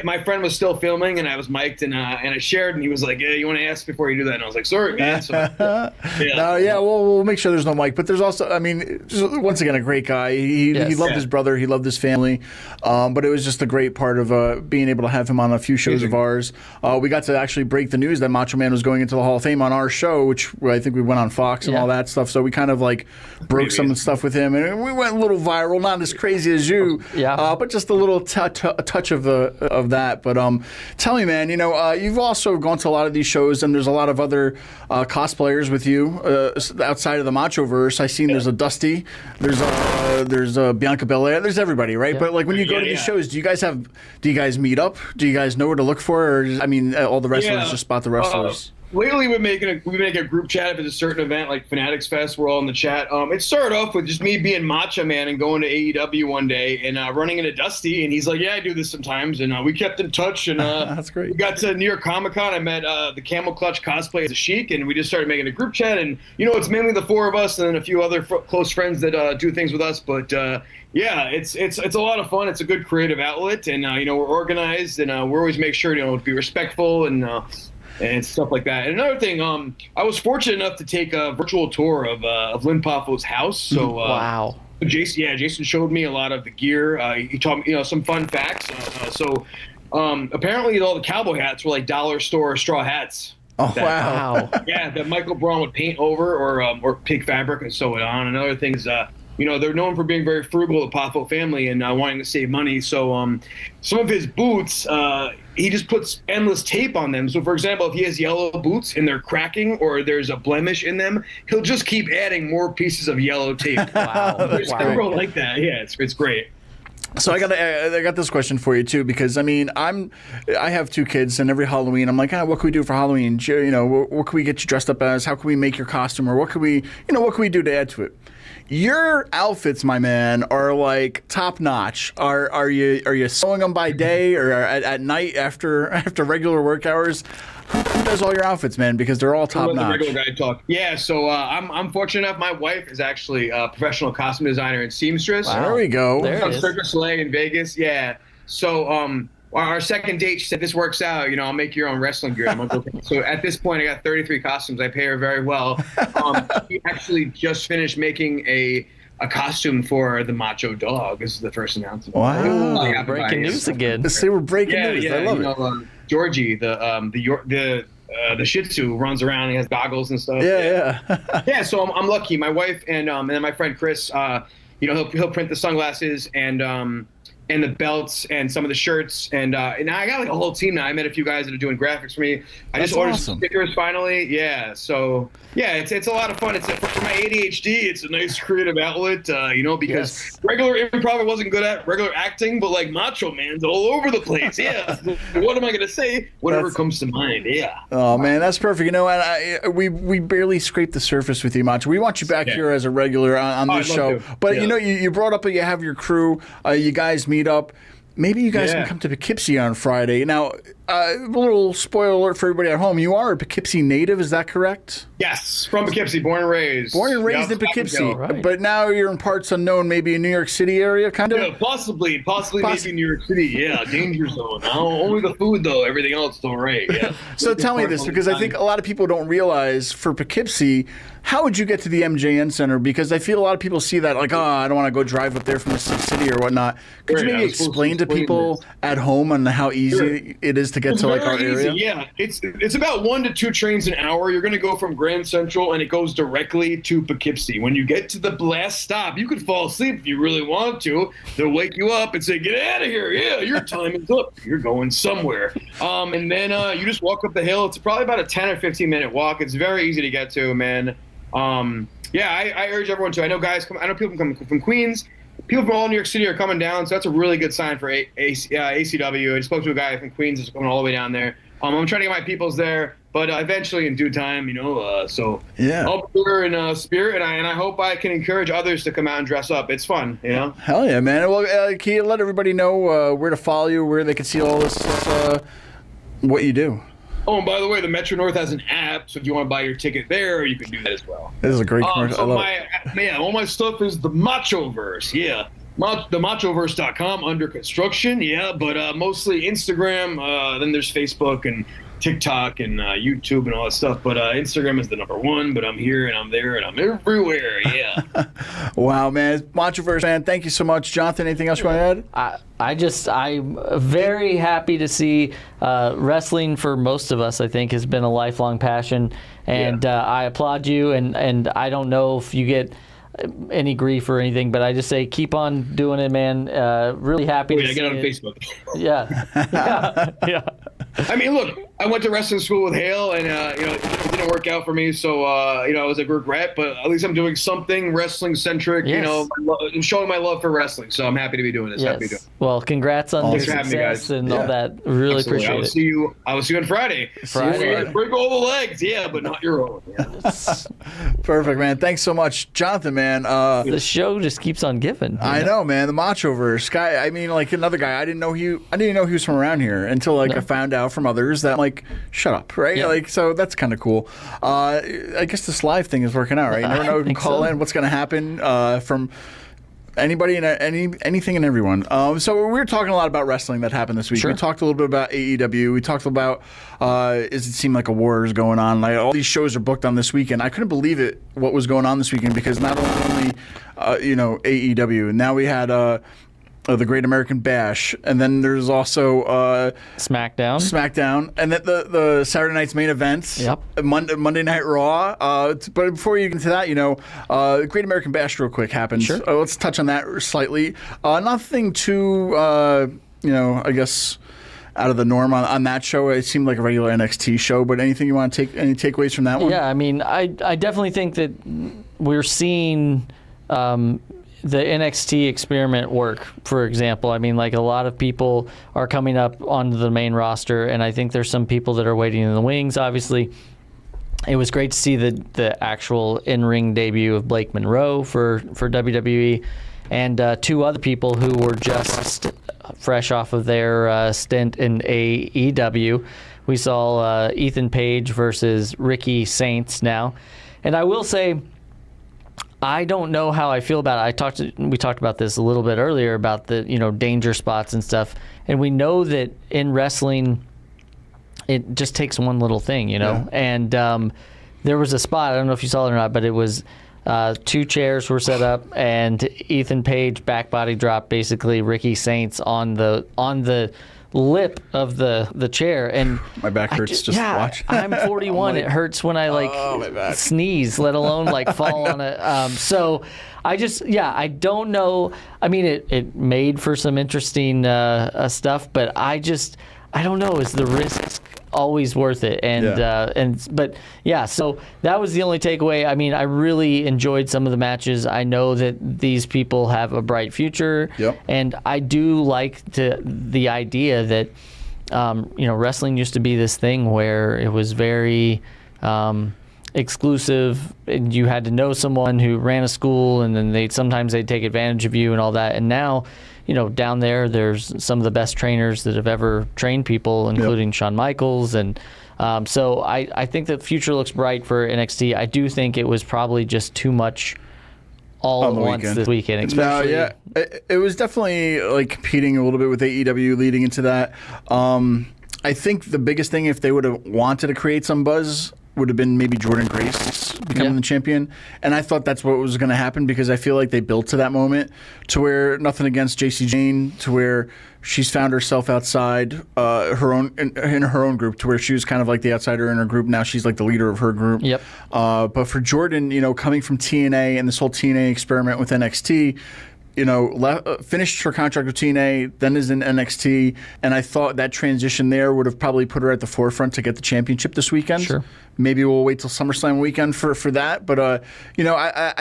my friend was still filming, and I was mic'd, and I shared, and he was like, yeah, you want to ask before you do that? And I was like, sorry, man. So, yeah. No, yeah, we'll make sure there's no mic. But there's also, I mean, just, once again, a great guy. He loved his brother. He loved his family. But it was just a great part of being able to have him on a few shows of ours. We got to actually break the news that Macho Man was going into the Hall of Fame on our show, which I think we went on Fox and all that stuff. So we kind of like broke some of the stuff with him, and we went a little viral. Not as crazy as you, but just a little touch of that. But tell me, man, you've also gone to a lot of these shows, and there's a lot of other cosplayers with you outside of the Machoverse. I seen there's a Dusty, there's Bianca Belair, there's everybody, right? Yeah. But like when you go to these shows, do you guys meet up? Do you guys know where to look for? Or, I mean, all the wrestlers just spot the wrestlers. Lately, we make a group chat if it's a certain event like Fanatics Fest. We're all in the chat. It started off with just me being Macho Man and going to AEW one day and running into Dusty, and he's like, "Yeah, I do this sometimes." And we kept in touch, and that's great. We got to New York Comic Con. I met the Camel Clutch cosplay as a Sheik, and we just started making a group chat. And it's mainly the four of us and then a few other close friends that do things with us. But yeah, it's a lot of fun. It's a good creative outlet, and we're organized, and we always make sure to be respectful and stuff like that. And another thing, I was fortunate enough to take a virtual tour of Lynn Poffo's house. So wow. Jason showed me a lot of the gear. He taught me some fun facts. Apparently all the cowboy hats were like dollar store straw hats. Oh, wow. Yeah, that Michael Braun would paint over or pig fabric and sew it on. And other things, they're known for being very frugal, the Poffo family, and wanting to save money. So some of his boots, he just puts endless tape on them. So, for example, if he has yellow boots and they're cracking or there's a blemish in them, he'll just keep adding more pieces of yellow tape. Wow. There's several like that. Yeah, it's great. So I got this question for you too, because I mean I have two kids, and every Halloween I'm like, what can we do for Halloween? What can we get you dressed up as? How can we make your costume, or what can we do to add to it? Your outfits, my man, are like top notch. Are you sewing them by day or at night after regular work hours? Who does all your outfits, man? Because they're all top notch. The regular guy talk. Yeah, so I'm fortunate enough. My wife is actually a professional costume designer and seamstress. Wow. There we go. There it is. Cirque du Soleil in Vegas. Yeah. So our second date, she said, "This works out. I'll make your own wrestling gear." I'm like, okay. So at this point, I got 33 costumes. I pay her very well. She actually just finished making a costume for the Macho Dog. This is the first announcement. Wow. Breaking news again. They were breaking news. Yeah, I love it. Georgie, the Shih Tzu runs around. He has goggles and stuff. Yeah. Yeah. So I'm lucky. My wife and then my friend Chris. He'll print the sunglasses and the belts and some of the shirts and I got like a whole team now. I met a few guys that are doing graphics for me. I just ordered some stickers finally. Yeah. So yeah, it's a lot of fun. It's for my ADHD. It's a nice creative outlet. Because regular improv I wasn't good at, regular acting, but like Macho Man's all over the place. Yeah. What am I gonna say? Whatever comes to mind. Yeah. Oh man, that's perfect. And we barely scraped the surface with you, Macho. We want you back here as a regular on this show. But you brought up that you have your crew. You guys meet up. Maybe you guys can come to Poughkeepsie on Friday. Now, a little spoiler alert for everybody at home. You are a Poughkeepsie native, is that correct? Yes, from Poughkeepsie, born and raised. Born and raised in Poughkeepsie. Right. But now you're in parts unknown, maybe in New York City area, kind of? Yeah, possibly maybe New York City. Yeah, danger zone. Only the food, though. Everything else is all right. Yeah. So tell me this, because I think a lot of people don't realize for Poughkeepsie, how would you get to the MJN Center? Because I feel a lot of people see that like, I don't want to go drive up there from the city or whatnot. Could you maybe explain to people at home on how easy it is to get to like our area? Yeah, it's about 1 to 2 trains an hour. You're going to go from Grand Central and it goes directly to Poughkeepsie. When you get to the last stop, you could fall asleep if you really want to. They'll wake you up and say, "Get out of here! Yeah, your time is up. You're going somewhere." And then you just walk up the hill. It's probably about a 10 or 15 minute walk. It's very easy to get to, man. I urge everyone to. I know people come from Queens. People from all New York City are coming down, so that's a really good sign for ACW. I spoke to a guy from Queens that's coming all the way down there. I'm trying to get my peoples there, but eventually in due time, so Yeah. I'll be there in spirit, and I hope I can encourage others to come out and dress up. It's fun, Hell yeah, man. Well, can you let everybody know where to follow you, where they can see all this, what you do? Oh, and by the way, the Metro North has an app, so if you want to buy your ticket there, you can do that as well. This is a great commercial. So I love it. all my stuff is the Machoverse, the Machoverse.com under construction, but mostly Instagram. Then there's Facebook and TikTok and YouTube and all that stuff. But Instagram is the number one. But I'm here and I'm there and I'm everywhere. Yeah. Wow, man. Machoverse, man. Thank you so much, Jonathan. Anything else you want to add? I'm very happy to see wrestling for most of us, I think, has been a lifelong passion. And I applaud you. And I don't know if you get any grief or anything, but I just say keep on doing it, man. Really happy to see get on it. Facebook. Yeah. I mean, look, I went to wrestling school with Hale, and it didn't work out for me. So it was a regret, but at least I'm doing something wrestling centric. Yes. And showing my love for wrestling. So I'm happy to be doing this. Happy to be doing it. Well, congrats on your Thanks for having me, success guys. and all that. Really Absolutely. appreciate it. I will see you on Friday. Friday. Break all the legs, but not your own. Perfect, man. Thanks so much, Jonathan, man. The show just keeps on giving. I know, man. The Machoverse guy. I mean, like another guy. I didn't know he was from around here until I found out from others that shut up, right? Yeah. So that's kind of cool. I guess this live thing is working out, right? You never know who can call in, what's going to happen from anybody and anything and everyone. So we were talking a lot about wrestling that happened this week. Sure. We talked a little bit about AEW. We talked about it seemed like a war is going on. Like all these shows are booked on this weekend. I couldn't believe it what was going on this weekend because not only AEW, now we had the Great American Bash, and then there's also SmackDown, and then the Saturday night's main event. Yep. Monday Night Raw. But before you get into that, Great American Bash, real quick, happened. Sure. Let's touch on that slightly. Nothing too, I guess, out of the norm on that show. It seemed like a regular NXT show. But anything you want to any takeaways from that one? Yeah, I mean, I definitely think that we're seeing the NXT experiment work, for example. I mean, like a lot of people are coming up onto the main roster, and I think there's some people that are waiting in the wings, obviously. It was great to see the actual in-ring debut of Blake Monroe for WWE, and two other people who were just fresh off of their stint in AEW. We saw Ethan Page versus Ricky Saints now. And I will say, I don't know how I feel about it. We talked about this a little bit earlier about the danger spots and stuff, and we know that in wrestling, it just takes one little thing, Yeah. And there was a spot, I don't know if you saw it or not, but it was two chairs were set up, and Ethan Page back body dropped basically Ricky Saints on the lip of the chair, and My back hurts just to watch. I'm 41. It hurts when I my back. sneeze, let alone fall on it. So I don't know. I mean, it made for some interesting stuff, but I don't know. Is the risk always worth it? So that was the only takeaway. I mean, I really enjoyed some of the matches. I know that these people have a bright future. Yep. And I do like the idea that wrestling used to be this thing where it was very exclusive, and you had to know someone who ran a school, and then sometimes they'd take advantage of you and all that. And now, down there's some of the best trainers that have ever trained people, including Shawn Michaels. And so I think the future looks bright for NXT. I do think it was probably just too much all at once this weekend. Especially, it was definitely competing a little bit with AEW leading into that. I think the biggest thing, if they would have wanted to create some buzz, would have been maybe Jordan Grace becoming the champion. And I thought that's what was going to happen because I feel like they built to that moment to where, nothing against JC Jane, to where she's found herself outside her own in her own group, to where she was kind of like the outsider in her group. Now she's like the leader of her group. Yep. But for Jordan, coming from TNA and this whole TNA experiment with NXT, finished her contract with TNA, then is in NXT, and I thought that transition there would have probably put her at the forefront to get the championship this weekend. Sure. Maybe we'll wait till SummerSlam weekend for that, but I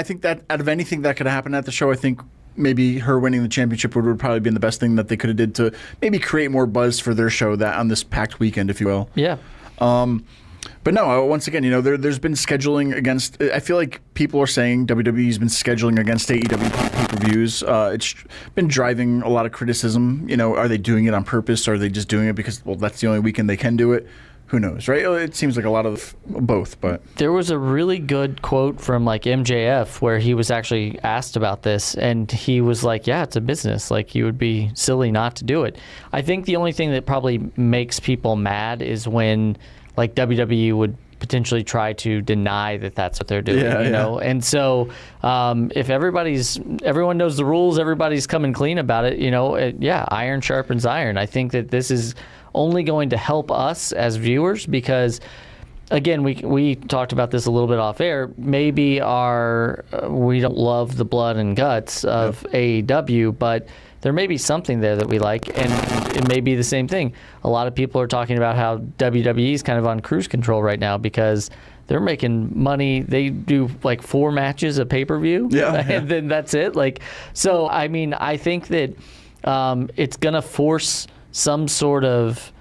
think that out of anything that could happen at the show, I think maybe her winning the championship would probably been the best thing that they could have did to maybe create more buzz for their show that on this packed weekend, if you will. Yeah. But no, once again, there's been scheduling against. I feel like people are saying WWE's been scheduling against AEW pay-per-views. It's been driving a lot of criticism. Are they doing it on purpose? Or are they just doing it because, well, that's the only weekend they can do it? Who knows, right? It seems like a lot of both, but there was a really good quote from like MJF where he was actually asked about this, and he was like, "Yeah, it's a business. Like, you would be silly not to do it." I think the only thing that probably makes people mad is when like WWE would potentially try to deny that that's what they're doing, you know? And so if everyone knows the rules, everybody's coming clean about it, iron sharpens iron. I think that this is only going to help us as viewers because, again, we talked about this a little bit off air. Maybe we don't love the blood and guts of AEW, but there may be something there that we like, and it may be the same thing. A lot of people are talking about how WWE is kind of on cruise control right now because they're making money. They do like 4 matches a pay-per-view, and then that's it. So I mean, I think that it's gonna force some sort of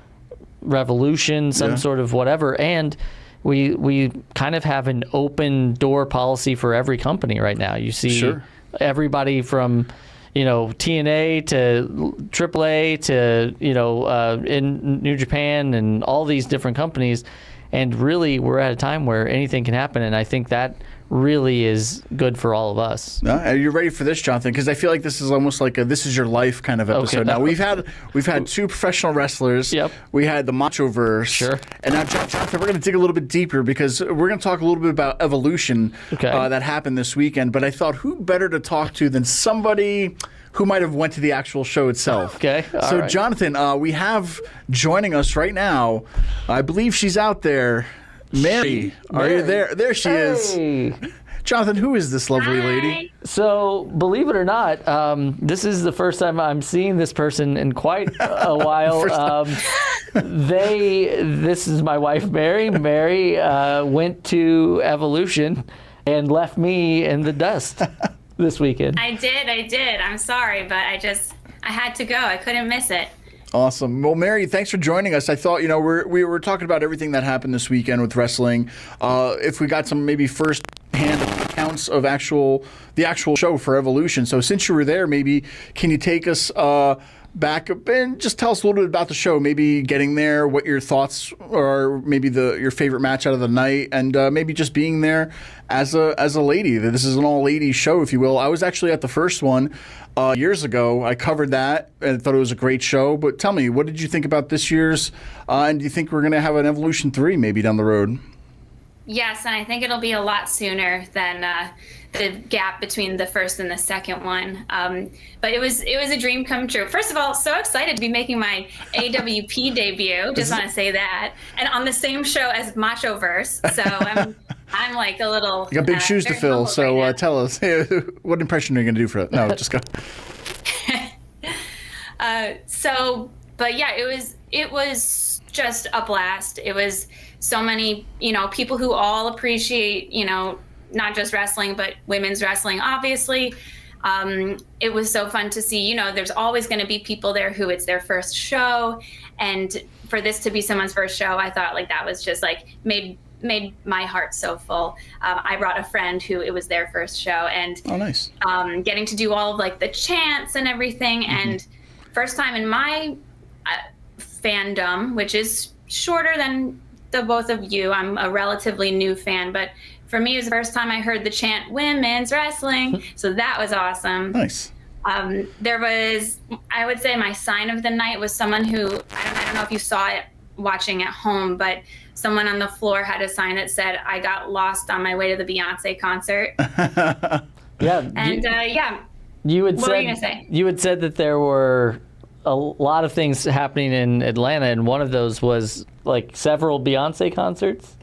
revolution, some sort of whatever, and we kind of have an open door policy for every company right now. You see everybody from TNA to AAA to, in New Japan and all these different companies. And really, we're at a time where anything can happen. And I think that really is good for all of us. Are you ready for this, Jonathan? Because I feel like this is almost like a "This Is Your Life" kind of episode. Okay. Now we've had 2 professional wrestlers. Yep. We had the Machoverse. Sure. And now, Jonathan, we're going to dig a little bit deeper because we're going to talk a little bit about Evolution that happened this weekend. But I thought, who better to talk to than somebody who might have went to the actual show itself. Okay. So, right. Jonathan, we have joining us right now, I believe she's out there, Mary. Are you there? There she is. Jonathan, who is this lovely lady? So, believe it or not, this is the first time I'm seeing this person in quite a while. This is my wife, Mary. Mary went to Evolution and left me in the dust this weekend. I did. I'm sorry, but I had to go. I couldn't miss it. Awesome. Well, Mary, thanks for joining us. I thought, we were talking about everything that happened this weekend with wrestling. If we got some maybe first-hand accounts of the actual show for Evolution. So since you were there, maybe can you take us back and just tell us a little bit about the show, maybe getting there, what your thoughts are, maybe your favorite match out of the night, and maybe just being there as a lady. This is an all-ladies show, if you will. I was actually at the first one years ago. I covered that and thought it was a great show. But tell me, what did you think about this year's, and do you think we're going to have an Evolution 3 maybe down the road? Yes, and I think it'll be a lot sooner than the gap between the first and the second one. But it was a dream come true. First of all, so excited to be making my AWP debut. Just want to say that, and on the same show as Machoverse. So I'm like a little. You got big shoes to fill. So tell us, what impression are you going to do for it? No, just go. But yeah, it was just a blast. It was so many, people who all appreciate, not just wrestling, but women's wrestling, obviously. It was so fun to see, there's always going to be people there who it's their first show. And for this to be someone's first show, I thought that was just made my heart so full. I brought a friend who it was their first show, and oh, nice. Getting to do all of the chants and everything. Mm-hmm. And first time in my fandom, which is shorter than the both of you. I'm a relatively new fan, but for me, it was the first time I heard the chant "women's wrestling," so that was awesome. Nice. There was, I would say, my sign of the night was someone who I don't know if you saw it watching at home, but someone on the floor had a sign that said, "I got lost on my way to the Beyonce concert." Yeah. And you had what said, were you gonna say? You had said that there were a lot of things happening in Atlanta, and one of those was several Beyonce concerts.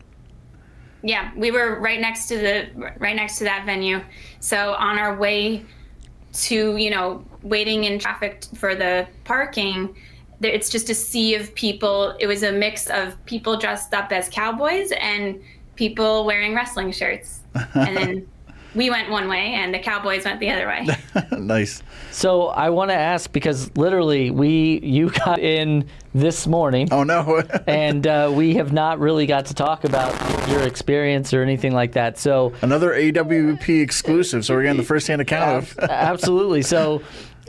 Yeah, we were right next to that venue. So on our way to, waiting in traffic for the parking, it's just a sea of people. It was a mix of people dressed up as cowboys and people wearing wrestling shirts. And then we went one way and the Cowboys went the other way. Nice. So I want to ask, because literally you got in this morning. Oh, no. And we have not really got to talk about your experience or anything like that. So Another AWP exclusive, so we're getting the first-hand account of. Absolutely. So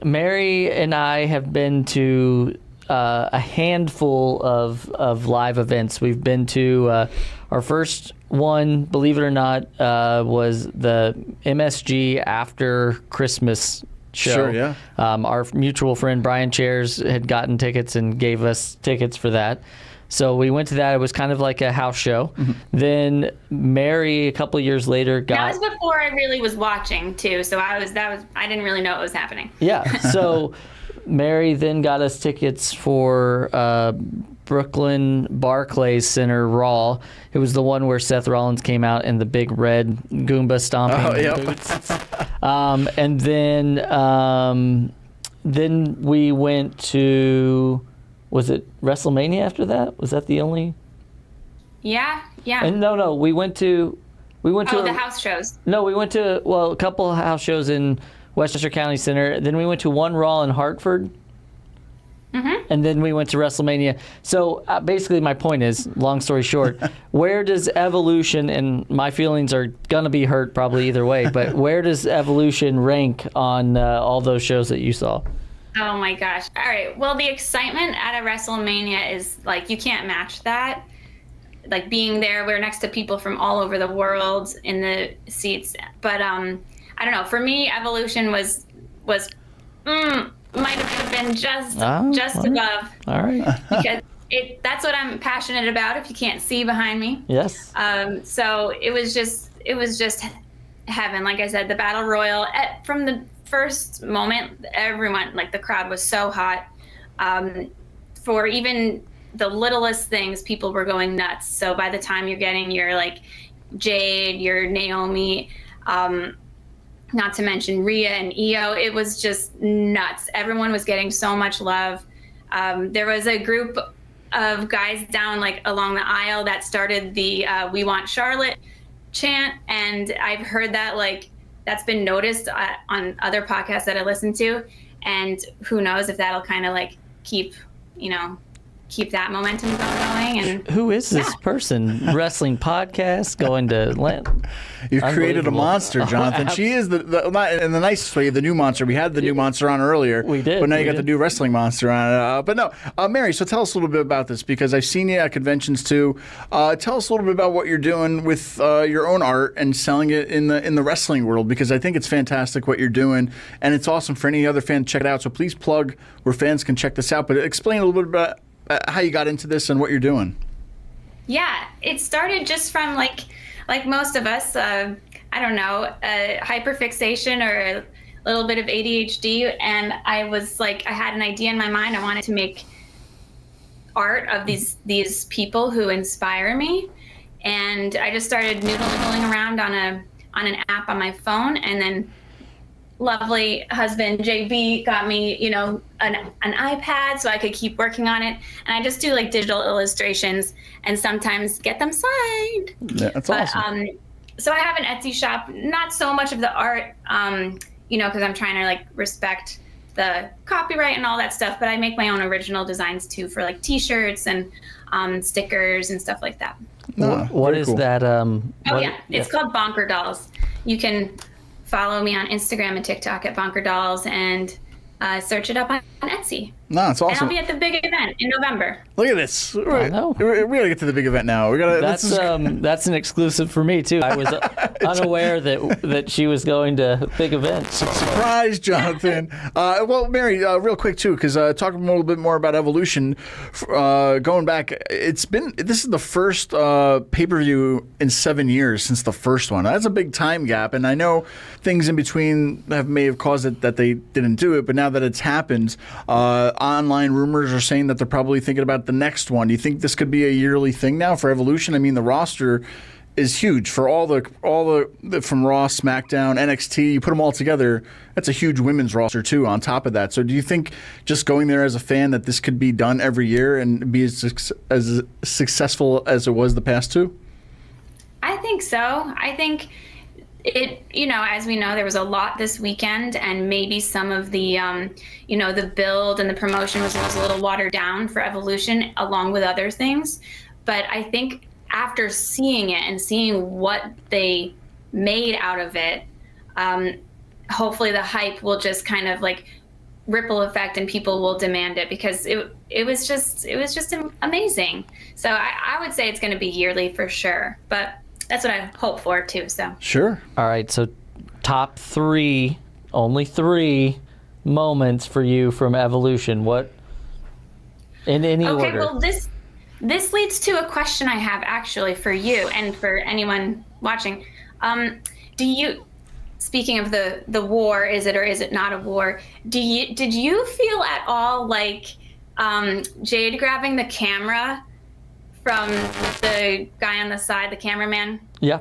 Mary and I have been to a handful of live events. We've been to our first one, believe it or not, was the MSG after Christmas show. Sure, yeah. Our mutual friend Brian Chairs had gotten tickets and gave us tickets for that. So we went to that. It was kind of like a house show. Mm-hmm. Then Mary, a couple of years later, got. That was before I really was watching too, so I didn't really know what was happening. Yeah. So Mary then got us tickets for Brooklyn Barclays Center Raw. It was the one where Seth Rollins came out in the big red Goomba stomping boots. And then we went to, was it WrestleMania after that? Was that the only? Yeah. And no, we went to the house shows. No, we went to a couple of house shows in Westchester County Center. Then we went to one Raw in Hartford. Mm-hmm. And then we went to WrestleMania. So basically my point is, long story short, where does Evolution, and my feelings are going to be hurt probably either way, but where does Evolution rank on all those shows that you saw? Oh my gosh. All right. Well, the excitement at a WrestleMania is like, you can't match that. Like being there, we're next to people from all over the world in the seats. But I don't know. For me, Evolution was might have been just above. All right. Because that's what I'm passionate about. If you can't see behind me. Yes. So it was just heaven. Like I said, the Battle Royal from the first moment, everyone, like the crowd was so hot. For even the littlest things, people were going nuts. So by the time you're getting your like Jade, your Naomi, not to mention Rhea and Io, it was just nuts. Everyone was getting so much love. There was a group of guys down like along the aisle that started the "We Want Charlotte" chant, and I've heard that like that's been noticed on other podcasts that I listen to, and who knows if that'll kind of like keep that momentum going. And who is this person? Wrestling podcast going to Lent? You've created a monster, Jonathan. She is not in the nicest way, the new monster. We had the new monster on earlier. We did. But now you got the new wrestling monster on. But no, Mary, so tell us a little bit about this, because I've seen you at conventions too. Tell us a little bit about what you're doing with your own art and selling it in the wrestling world, because I think it's fantastic what you're doing, and it's awesome for any other fan to check it out. So please plug where fans can check this out. But explain a little bit about how you got into this and what you're doing. Yeah, it started just from like most of us, I don't know, hyperfixation or a little bit of ADHD. And I was like, I had an idea in my mind. I wanted to make art of these people who inspire me. And I just started noodling around on an app on my phone. And then lovely husband JB got me, an iPad so I could keep working on it. And I just do like digital illustrations and sometimes get them signed. Yeah, that's awesome. So I have an Etsy shop, not so much of the art, because I'm trying to like respect the copyright and all that stuff, but I make my own original designs too for like t-shirts and stickers and stuff like that. What is cool. That? It's called BonkerDolls. You can follow me on Instagram and TikTok at BonkerDolls and search it up on Etsy. No, it's awesome. And I'll be at the big event in November. Look at this. We gotta get to the big event now. We gotta. That's an exclusive for me too. I was unaware that she was going to big events. Surprise, Jonathan. Well, Mary, real quick too, because talking a little bit more about Evolution. Going back, this is the first pay-per-view in 7 years since the first one. That's a big time gap, and I know things in between may have caused it that they didn't do it, but now that it's happened, online rumors are saying that they're probably thinking about the next one. Do you think this could be a yearly thing now for Evolution? I mean, the roster is huge for all the from Raw, SmackDown, NXT. You put them all together, that's a huge women's roster too. On top of that, so do you think just going there as a fan that this could be done every year and be as successful as it was the past two? I think so. I think as we know, there was a lot this weekend, and maybe some of the, the build and the promotion was a little watered down for Evolution, along with other things. But I think after seeing it and seeing what they made out of it, hopefully the hype will just kind of like ripple effect and people will demand it, because it was just amazing. So I would say it's going to be yearly for sure, but that's what I hope for too. So Sure. All right, so top three, only three moments for you from Evolution. What in any order? Okay, well this leads to a question I have actually for you and for anyone watching. Speaking of the war, is it or is it not a war? Did you feel at all like Jade grabbing the camera from the guy on the side, the cameraman? Yeah.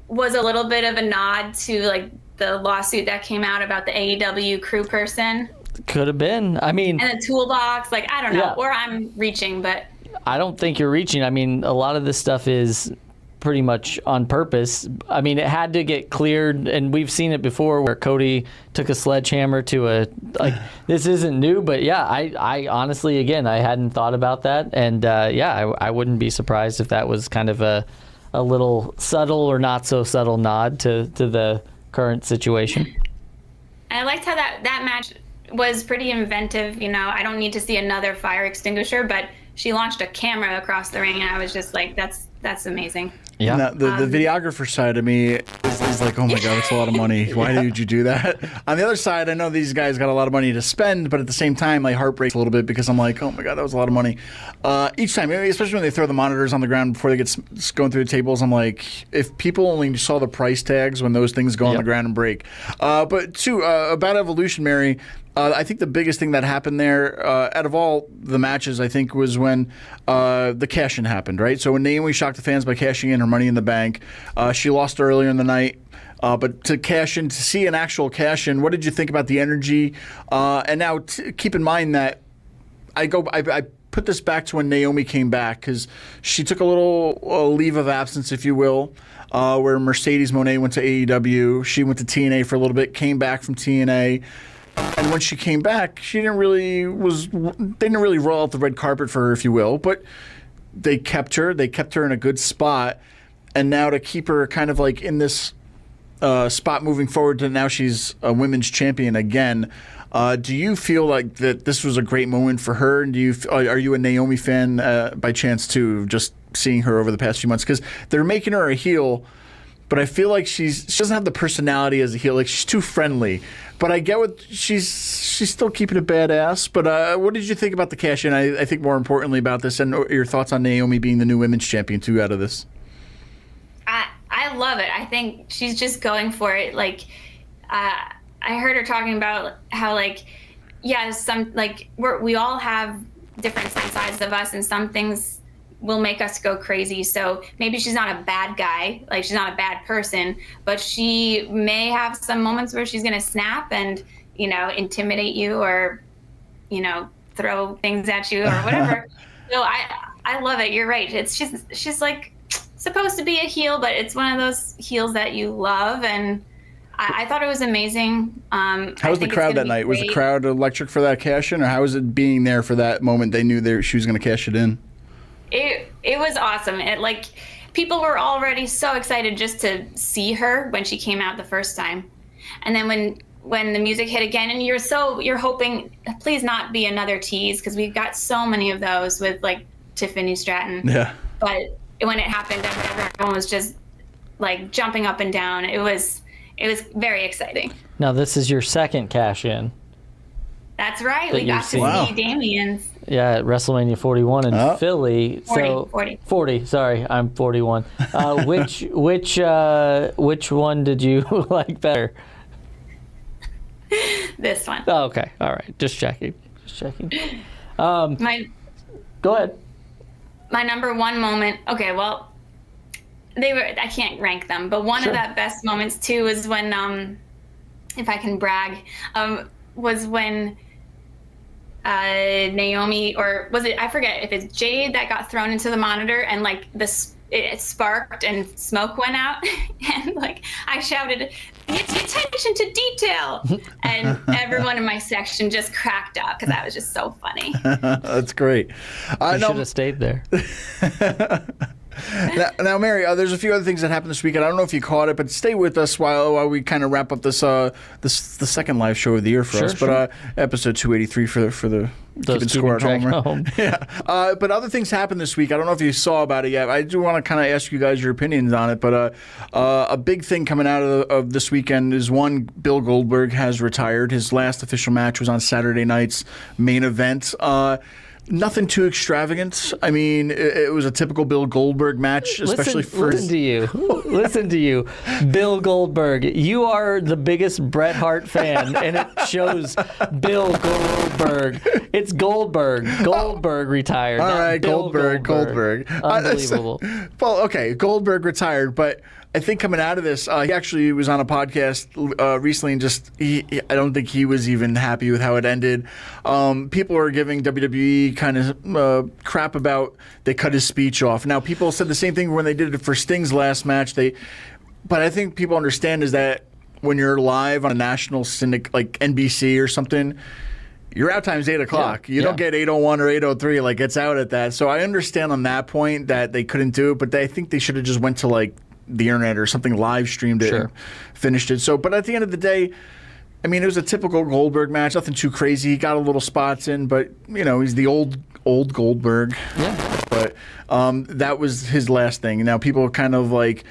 Was a little bit of a nod to like the lawsuit that came out about the AEW crew person? Could have been. I mean, and the toolbox, like, I don't know, yeah. Or I'm reaching, but I don't think you're reaching. I mean, a lot of this stuff is pretty much on purpose. I mean, it had to get cleared, and we've seen it before where Cody took a sledgehammer to this isn't new, but yeah, I honestly, again, I hadn't thought about that, and I wouldn't be surprised if that was kind of a little subtle or not so subtle nod to the current situation. I liked how that match was pretty inventive. I don't need to see another fire extinguisher, but she launched a camera across the ring, and I was just like, that's amazing. Yeah. Now, the videographer side of me is like, oh my God, that's a lot of money. Why did you do that? On the other side, I know these guys got a lot of money to spend, but at the same time, my heart breaks a little bit because I'm like, oh my God, that was a lot of money. Each time, especially when they throw the monitors on the ground before they get going through the tables, I'm like, if people only saw the price tags when those things go on the ground and break. But two, about Evolution, Mary, I think the biggest thing that happened there, out of all the matches, I think, was when the cash-in happened, right? So when Naomi shocked the fans by cashing in her Money in the Bank, she lost earlier in the night. But to cash in, to see an actual cash-in, what did you think about the energy? And now keep in mind that I put this back to when Naomi came back, because she took a little leave of absence, if you will, where Mercedes Moné went to AEW. She went to TNA for a little bit, came back from TNA. And when she came back, they didn't really roll out the red carpet for her, if you will, but they kept her in a good spot. And now to keep her kind of like in this spot moving forward to now she's a women's champion again. Do you feel like that this was a great moment for her? And are you a Naomi fan by chance too, just seeing her over the past few months? Because they're making her a heel, but I feel like she doesn't have the personality as a heel. Like, she's too friendly. But I get what she's still keeping it badass. But what did you think about the cash in? I think more importantly about this, and your thoughts on Naomi being the new women's champion too out of this. I love it. I think she's just going for it. Like, I heard her talking about how, like, we all have different sides of us, and some things will make us go crazy. So maybe she's not a bad guy, like she's not a bad person, but she may have some moments where she's going to snap and, intimidate you or, throw things at you or whatever. So I love it. You're right. It's just, she's like supposed to be a heel, but it's one of those heels that you love. And I thought it was amazing. How was the crowd that night? Was the crowd electric for that cash in, or how was it being there for that moment? They knew she was going to cash it in. It was awesome. People were already so excited just to see her when she came out the first time, and then when the music hit again, and you're hoping, please not be another tease, because we've got so many of those with like Tiffany Stratton. Yeah. But when it happened, everyone was just like jumping up and down. It was very exciting. Now this is your second cash in. That's right. We got to see Damien's. Yeah, at WrestleMania 41 in Philly. 40. Sorry, I'm 41. Which one did you like better? This one. Oh, okay. All right. Just checking. Go ahead. My number one moment. Okay, well, I can't rank them, but one of the best moments too is when, if I can brag, was when Naomi, or was it, I forget if it's Jade that got thrown into the monitor, and like it sparked and smoke went out, and like I shouted, "Attention to detail!" and everyone in my section just cracked up because that was just so funny. That's great. You should have stayed there. Now, Mary, there's a few other things that happened this weekend. I don't know if you caught it, but stay with us while we kind of wrap up this the second live show of the year for us. Sure. But episode 283 for the keeping score at home. Right? Yeah. But other things happened this week. I don't know if you saw about it yet. I do want to kind of ask you guys your opinions on it. But a big thing coming out of this weekend is one, Bill Goldberg has retired. His last official match was on Saturday night's main event. Nothing too extravagant. I mean, it was a typical Bill Goldberg match, especially listen to you, Bill Goldberg. You are the biggest Bret Hart fan, and it shows. Bill Goldberg. It's Goldberg. Goldberg retired. All right, Goldberg. Unbelievable. Well, okay, Goldberg retired, but I think coming out of this, he actually was on a podcast recently, and I don't think he was even happy with how it ended. People are giving WWE kind of crap about they cut his speech off. Now, people said the same thing when they did it for Sting's last match. But I think people understand is that when you're live on a national syndic like NBC or something, your out time's 8 o'clock. You don't get 8:01 or 8:03. Like, it's out at that. So I understand on that point that they couldn't do it, but I think they should have just went to like the internet or something, live streamed it, and finished it. So, but at the end of the day, I mean, it was a typical Goldberg match, nothing too crazy. He got a little spots in, but he's the old Goldberg. Yeah. But that was his last thing. Now people kind of like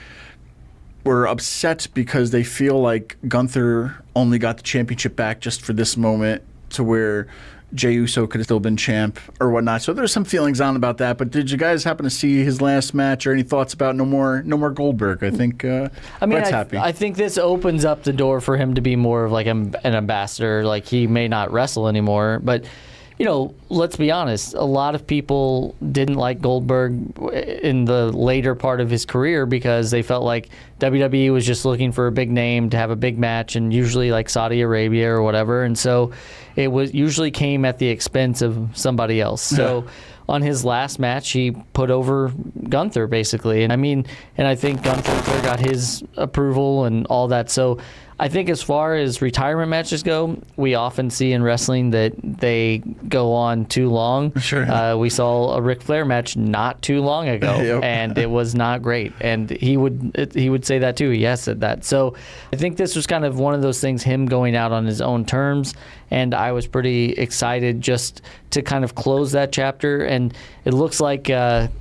were upset because they feel like Gunther only got the championship back just for this moment, to where Jey Uso could have still been champ or whatnot. So there's some feelings on about that. But did you guys happen to see his last match, or any thoughts about no more Goldberg? I think Brett's happy. I think this opens up the door for him to be more of like an ambassador. Like, he may not wrestle anymore, but let's be honest, a lot of people didn't like Goldberg in the later part of his career because they felt like WWE was just looking for a big name to have a big match, and usually like Saudi Arabia or whatever. And so it was usually came at the expense of somebody else. So on his last match, he put over Gunther, basically. And I think Gunther got his approval and all that. So I think as far as retirement matches go, we often see in wrestling that they go on too long. Sure. We saw a Ric Flair match not too long ago, and it was not great. And he would say that too. He has said that. So I think this was kind of one of those things, him going out on his own terms. And I was pretty excited just to kind of close that chapter. And it looks like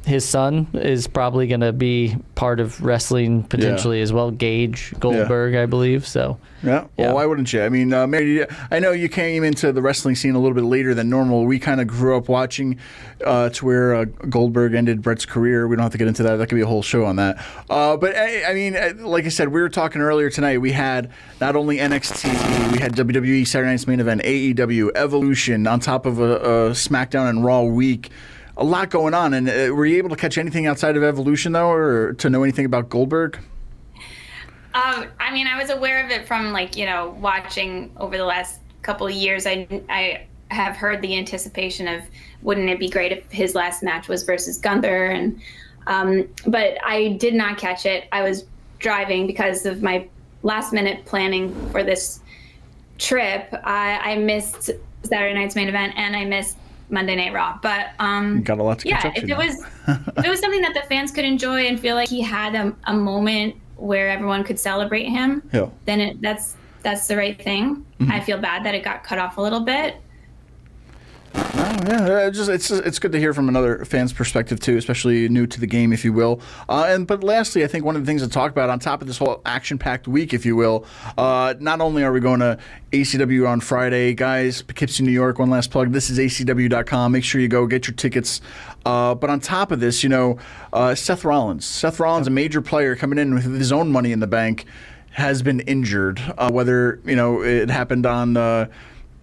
his son is probably going to be part of wrestling potentially as well, Gage Goldberg, I believe. So well, why wouldn't you? I mean, Mary, I know you came into the wrestling scene a little bit later than normal. We kind of grew up watching to where Goldberg ended Brett's career. We don't have to get into that. That could be a whole show on that. But I mean, like I said, we were talking earlier tonight. We had not only NXT, we had WWE Saturday Night's Main Event, AEW Evolution, on top of a SmackDown and Raw week. A lot going on. And were you able to catch anything outside of Evolution, though, or to know anything about Goldberg? I mean, I was aware of it from watching over the last couple of years. I have heard the anticipation of, wouldn't it be great if his last match was versus Gunther? And but I did not catch it. I was driving because of my last minute planning for this trip. I missed Saturday night's main event, and I missed Monday Night Raw. But got a lot to catch up to. If it was something that the fans could enjoy and feel like he had a moment where everyone could celebrate him, then that's the right thing. Mm-hmm. I feel bad that it got cut off a little bit. It's good to hear from another fan's perspective too, especially new to the game, if you will. But lastly, I think one of the things to talk about on top of this whole action-packed week, if you will, not only are we going to ACW on Friday, guys, Poughkeepsie, New York. One last plug. This is ACW.com. Make sure you go get your tickets. But on top of this, Seth Rollins, a major player coming in with his own money in the bank, has been injured. Whether it happened on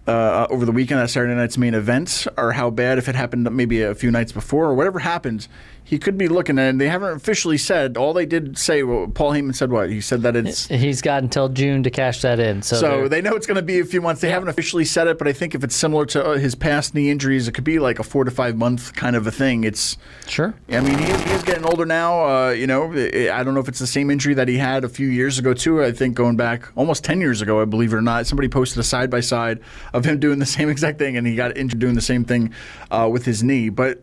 over the weekend at Saturday night's main event, or how bad if it happened maybe a few nights before, or whatever happened, he could be looking at it. And they haven't officially said. All they did say, Paul Heyman said what? He said that he's got until June to cash that in. So they know it's going to be a few months. They haven't officially said it, but I think if it's similar to his past knee injuries, it could be like a 4 to 5 month kind of a thing. It's sure. I mean, he's getting older now. I don't know if it's the same injury that he had a few years ago too. I think going back almost 10 years ago, I believe it or not, somebody posted a side by side of him doing the same exact thing, and he got injured doing the same thing with his knee. But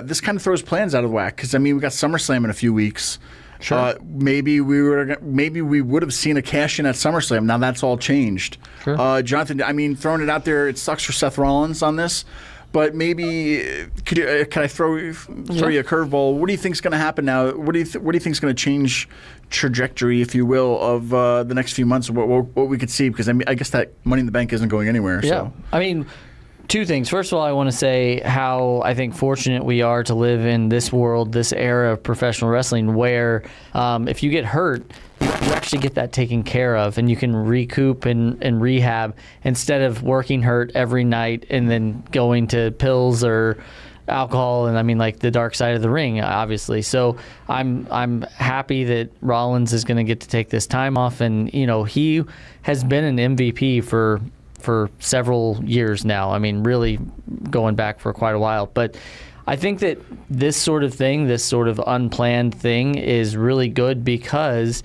this kind of throws plans out of whack because we got SummerSlam in a few weeks. Sure. Maybe we would have seen a cash in at SummerSlam. Now that's all changed. Sure. Jonathan, throwing it out there, it sucks for Seth Rollins on this, but maybe can I throw you a curveball? What do you think is going to happen now? What do you think is going to change trajectory, if you will, of the next few months? What we could see, because I guess that Money in the Bank isn't going anywhere. Yeah. So. Two things. First of all, I want to say how I think fortunate we are to live in this world, this era of professional wrestling, where if you get hurt, you actually get that taken care of, and you can recoup and rehab instead of working hurt every night and then going to pills or alcohol, and like the dark side of the ring, obviously. So I'm happy that Rollins is going to get to take this time off, and he has been an MVP for several years now. Really going back for quite a while. But I think that this sort of thing, this sort of unplanned thing, is really good because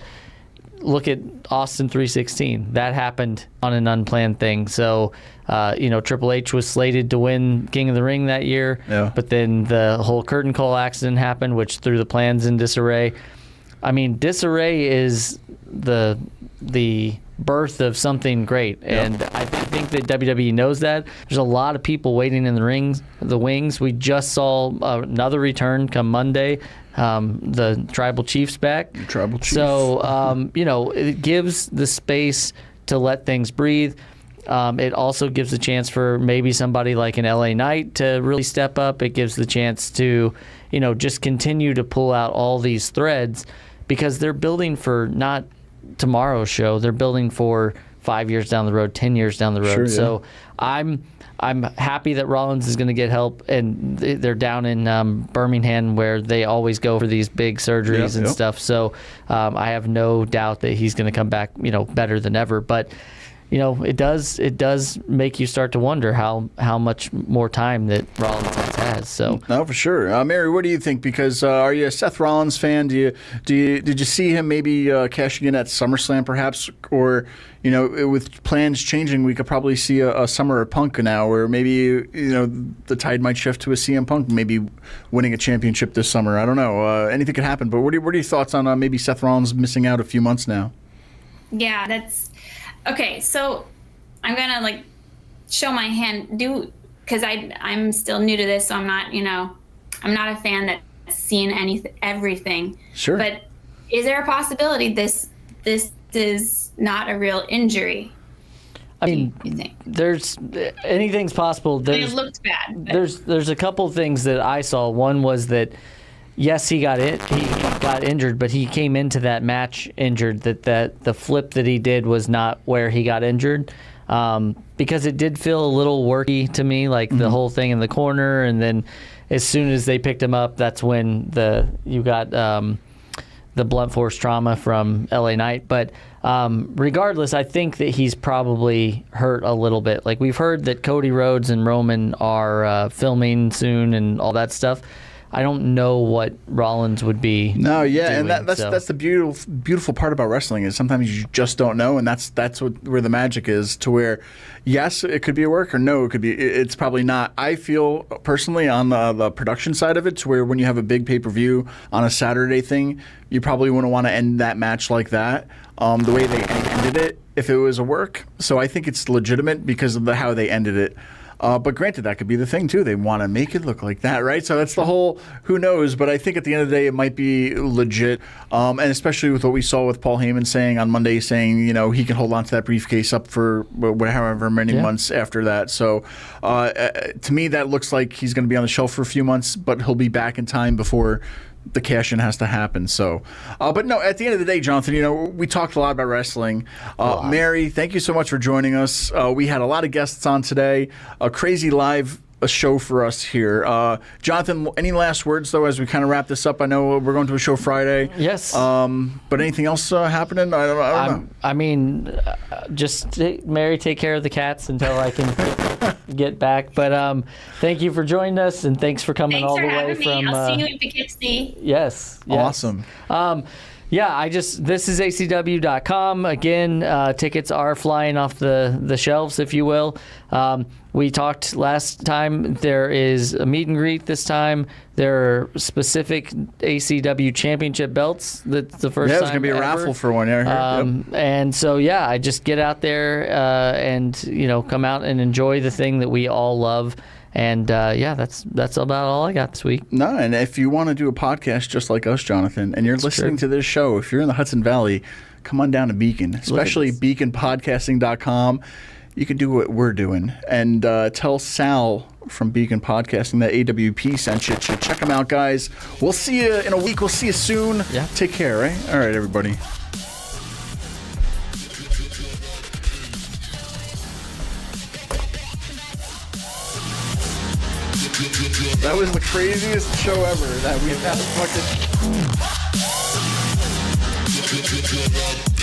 look at Austin 316. That happened on an unplanned thing. So, Triple H was slated to win King of the Ring that year, but then the whole curtain call accident happened, which threw the plans in disarray. Disarray is the birth of something great, and I think that WWE knows that. There's a lot of people waiting in the wings. We just saw another return come Monday, the Tribal Chief's back. Tribal Chief. So it gives the space to let things breathe. It also gives a chance for maybe somebody like an LA Knight to really step up. It gives the chance to just continue to pull out all these threads, because they're building for not tomorrow's show. They're building for 5 years down the road, 10 years down the road. Sure, yeah. So I'm happy that Rollins is going to get help, and they're down in Birmingham, where they always go for these big surgeries and stuff. So I have no doubt that he's going to come back, better than ever. But it does make you start to wonder how much more time that Rollins has. So no, for sure. Mary, what do you think? Because are you a Seth Rollins fan? Did you see him maybe cashing in at SummerSlam perhaps, or with plans changing, we could probably see a Summer of Punk now, where maybe the tide might shift to a CM Punk maybe winning a championship this summer. I don't know. Anything could happen. But what are your thoughts on maybe Seth Rollins missing out a few months now? Yeah, that's okay. So I'm gonna show my hand, because I'm still new to this, so I'm not I'm not a fan that's seen everything. Sure. But is there a possibility this is not a real injury? You think? There's anything's possible. It looked bad. There's a couple things that I saw. One was that yes, he got injured, but he came into that match injured. That the flip that he did was not where he got injured, because it did feel a little worky to me, the whole thing in the corner, and then as soon as they picked him up, that's when you got the blunt force trauma from LA Knight. But regardless, I think that he's probably hurt a little bit. We've heard that Cody Rhodes and Roman are filming soon and all that stuff. I don't know what Rollins would be. No, yeah, doing, and that's the beautiful part about wrestling, is sometimes you just don't know, and that's where the magic is. To where, yes, it could be a work, or no, it's probably not. I feel personally on the production side of it, to where when you have a big pay-per-view on a Saturday thing, you probably wouldn't want to end that match like that. The way they ended it, if it was a work, so I think it's legitimate because of how they ended it. But granted, that could be the thing, too. They want to make it look like that, right? So that's the whole who knows. But I think at the end of the day, it might be legit. And especially with what we saw with Paul Heyman saying on Monday, saying, he can hold on to that briefcase up for however many months after that. So to me, that looks like he's going to be on the shelf for a few months, but he'll be back in time before the cash in has to happen. So, but no, at the end of the day, Jonathan, you know, we talked a lot about wrestling. Mary, thank you so much for joining us. We had a lot of guests on today. A crazy live show for us here. Jonathan, any last words though as we kind of wrap this up? I know we're going to a show Friday. Yes. But anything else happening? I don't know. I mean, Mary, take care of the cats until I can get back. But thank you for joining us, and thanks for coming all the way from. I'll see you in Poughkeepsie. Yes. Awesome. Yeah, this is acw.com. Again, tickets are flying off the shelves, if you will. We talked last time, there is a meet and greet this time. There are specific ACW championship belts. That's the first time. Yeah, there's going to be a raffle for one. Yeah, And so, yeah, I just get out there and, you know, come out and enjoy the thing that we all love. And yeah, that's about all I got this week. No, and if you want to do a podcast just like us, Jonathan, and you're listening to this show, if you're in the Hudson Valley, come on down to Beacon, especially beaconpodcasting.com. You can do what we're doing. And tell Sal from Beacon Podcasting that AWP sent you. Check them out, guys. We'll see you in a week. We'll see you soon. Yeah. Take care, right? All right, everybody. That was the craziest show ever that we've had fucking...